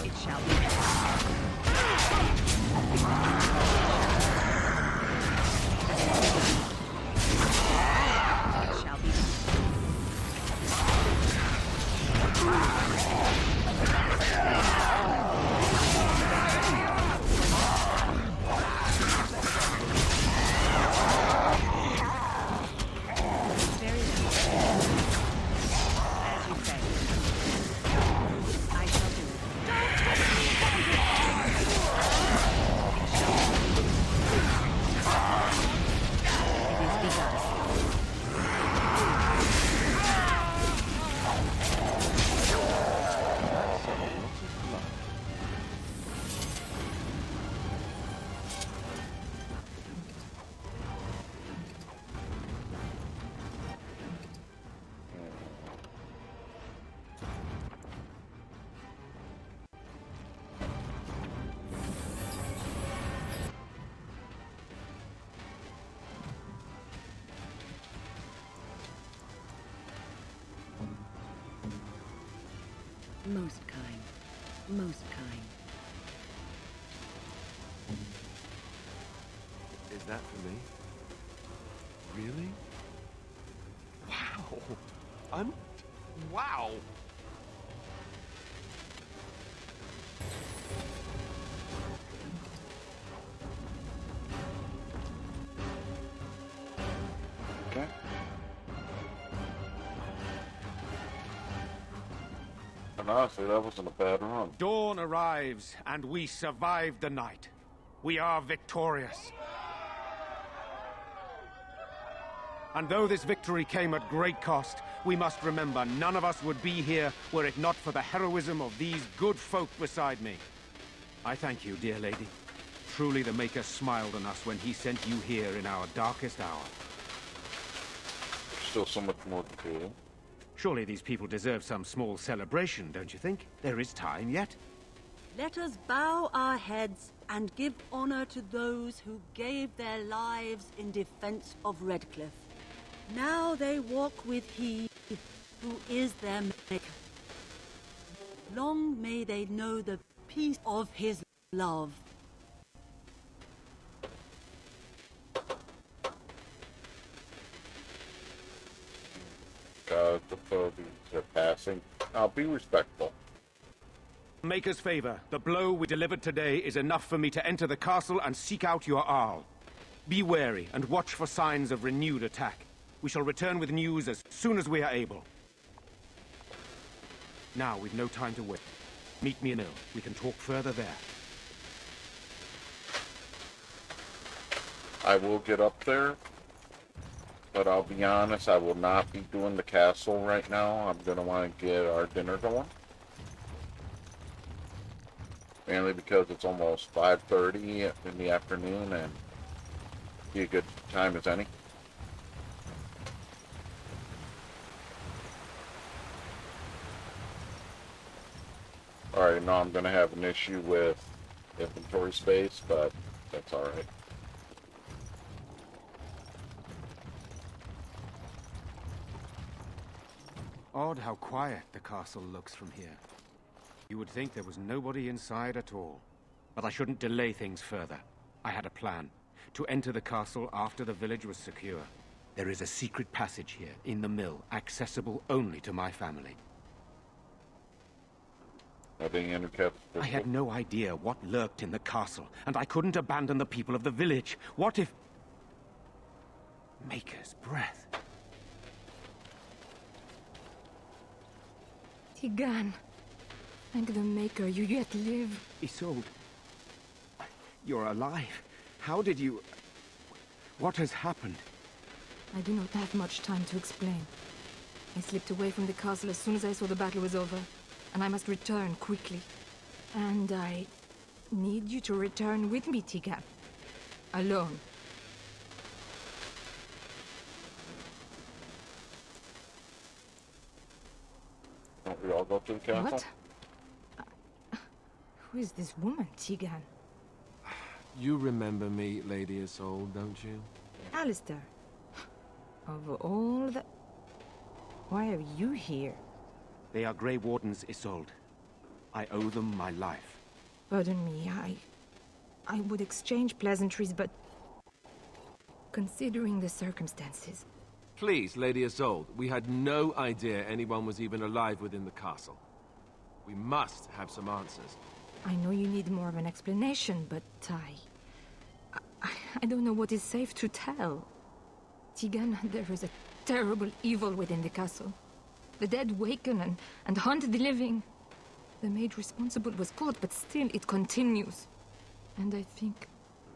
[SPEAKER 18] It shall be. It shall be. Very well. As you say. I shall do it. It is begun.
[SPEAKER 12] Most kind. Most kind.
[SPEAKER 2] Is that for me? Really? Wow. Wow.
[SPEAKER 1] Okay. And honestly, that wasn't a bad run.
[SPEAKER 19] Dawn arrives, and we survived the night. We are victorious. And though this victory came at great cost, we must remember none of us would be here were it not for the heroism of these good folk beside me. I thank you, dear lady. Truly the Maker smiled on us when he sent you here in our darkest hour.
[SPEAKER 1] There's still so much more to do.
[SPEAKER 19] Surely these people deserve some small celebration, don't you think? There is time yet.
[SPEAKER 15] Let us bow our heads and give honor to those who gave their lives in defense of Redcliff. Now they walk with he who is their maker. Long may they know the peace of his love.
[SPEAKER 1] God, the foes are passing. I'll be respectful.
[SPEAKER 19] Maker's favor, the blow we delivered today is enough for me to enter the castle and seek out your Arl. Be wary and watch for signs of renewed attack. We shall return with news as soon as we are able. Now, we've no time to wait. Meet me in the mill. We can talk further there.
[SPEAKER 1] I will get up there, but I'll be honest, I will not be doing the castle right now. I'm going to want to get our dinner going. Mainly because it's almost 5:30 in the afternoon and be a good time as any. Alright, now I'm going to have an issue with inventory space, but that's alright.
[SPEAKER 19] Odd how quiet the castle looks from here. You would think there was nobody inside at all. But I shouldn't delay things further. I had a plan. To enter the castle after the village was secure. There is a secret passage here, in the mill, accessible only to my family. I had no idea what lurked in the castle, and I couldn't abandon the people of the village. What if... Maker's breath.
[SPEAKER 20] Tigan. Thank the Maker, you yet live.
[SPEAKER 19] Isolde. You're alive. How did you... What has happened?
[SPEAKER 20] I do not have much time to explain. I slipped away from the castle as soon as I saw the battle was over, and I must return quickly. And I need you to return with me, Tigan. Alone.
[SPEAKER 1] Don't we all go to the castle?
[SPEAKER 20] What? Who is this woman, Tigan?
[SPEAKER 2] You remember me, Lady Isolde, don't you?
[SPEAKER 20] Alistair. Of all the... Why are you here?
[SPEAKER 19] They are Grey Wardens, Isolde. I owe them my life.
[SPEAKER 20] Pardon me, I would exchange pleasantries, but considering the circumstances...
[SPEAKER 2] Please, Lady Isolde, we had no idea anyone was even alive within the castle. We must have some answers.
[SPEAKER 20] I know you need more of an explanation, but I don't know what is safe to tell. Tegan, there is a terrible evil within the castle. The dead waken and haunt the living. The maid responsible was caught, but still it continues. And I think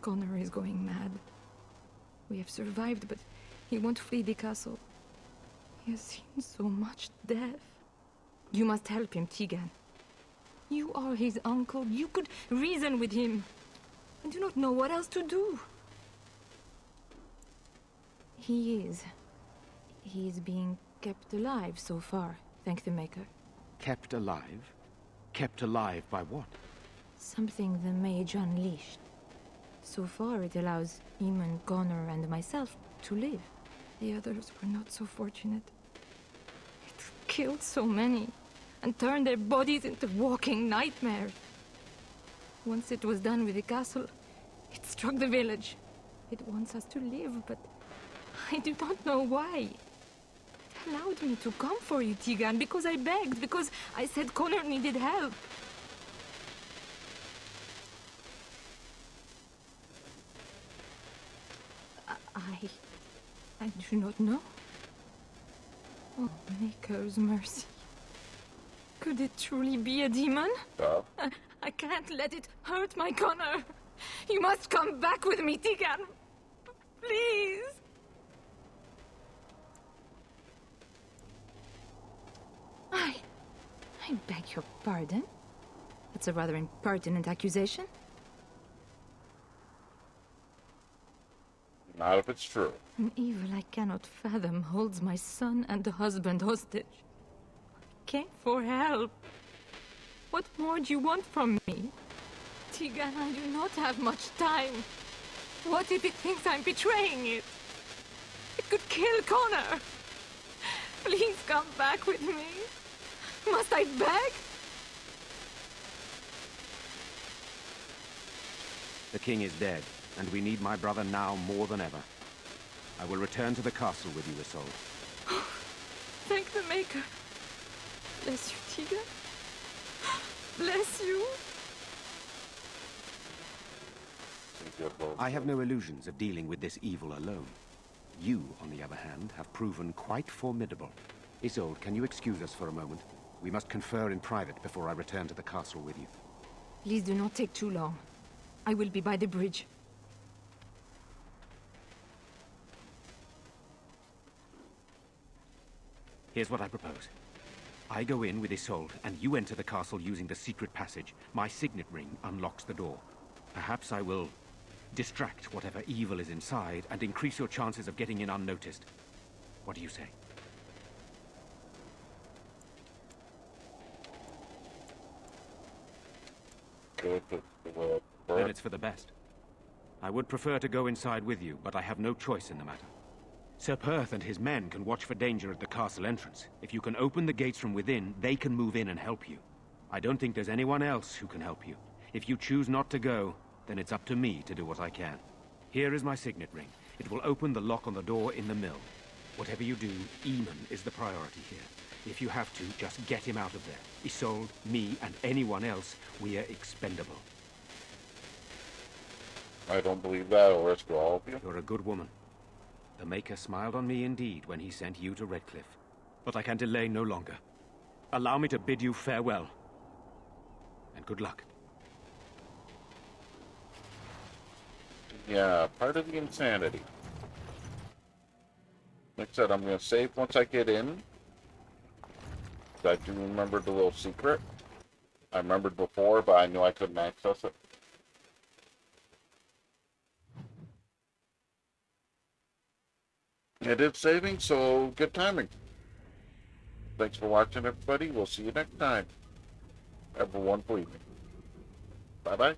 [SPEAKER 20] Connor is going mad. We have survived, but he won't flee the castle. He has seen so much death. You must help him, Tegan. You are his uncle. You could reason with him. I do not know what else to do. He is being kept alive so far, thank the Maker.
[SPEAKER 19] Kept alive? Kept alive by what?
[SPEAKER 20] Something the mage unleashed. So far it allows Eamon, Connor, and myself to live. The others were not so fortunate. It killed so many, and turned their bodies into walking nightmares. Once it was done with the castle, it struck the village. It wants us to live, but I do not know why. It allowed me to come for you, Tegan, because I begged, because I said Connor needed help. I do not know. Oh, Maker's mercy. Could it truly be a demon? I can't let it hurt my Connor. You must come back with me, Tegan. Please. I beg your pardon. That's a rather impertinent accusation.
[SPEAKER 1] Not if it's true.
[SPEAKER 20] An evil I cannot fathom holds my son and husband hostage. I came for help. What more do you want from me? Tegan, I do not have much time. What if it thinks I'm betraying it? It could kill Connor. Please come back with me. Must I beg?
[SPEAKER 19] The king is dead, and we need my brother now more than ever. I will return to the castle with you, Isolde.
[SPEAKER 20] Thank the Maker. Bless you, Tegan. Bless you.
[SPEAKER 19] I have no illusions of dealing with this evil alone. You, on the other hand, have proven quite formidable. Isolde, can you excuse us for a moment? We must confer in private before I return to the castle with you.
[SPEAKER 20] Please do not take too long. I will be by the bridge.
[SPEAKER 19] Here's what I propose. I go in with Isolde, and you enter the castle using the secret passage. My signet ring unlocks the door. Perhaps I will distract whatever evil is inside and increase your chances of getting in unnoticed. What do you say? Then it's for the best. I would prefer to go inside with you, but I have no choice in the matter. Sir Perth and his men can watch for danger at the castle entrance. If you can open the gates from within, they can move in and help you. I don't think there's anyone else who can help you. If you choose not to go, then it's up to me to do what I can. Here is my signet ring. It will open the lock on the door in the mill. Whatever you do, Eamon is the priority here. If you have to, just get him out of there. Isolde, me, and anyone else, we are expendable.
[SPEAKER 1] I don't believe that. I'll rescue all of you.
[SPEAKER 19] You're a good woman. The Maker smiled on me indeed when he sent you to Redcliff. But I can delay no longer. Allow me to bid you farewell. And good luck.
[SPEAKER 1] Yeah, part of the insanity. Like I said, I'm going to save once I get in. I do remember the little secret. I remembered before, but I knew I couldn't access it. It is saving, so good timing. Thanks for watching, everybody. We'll see you next time. Have a wonderful evening. Bye-bye.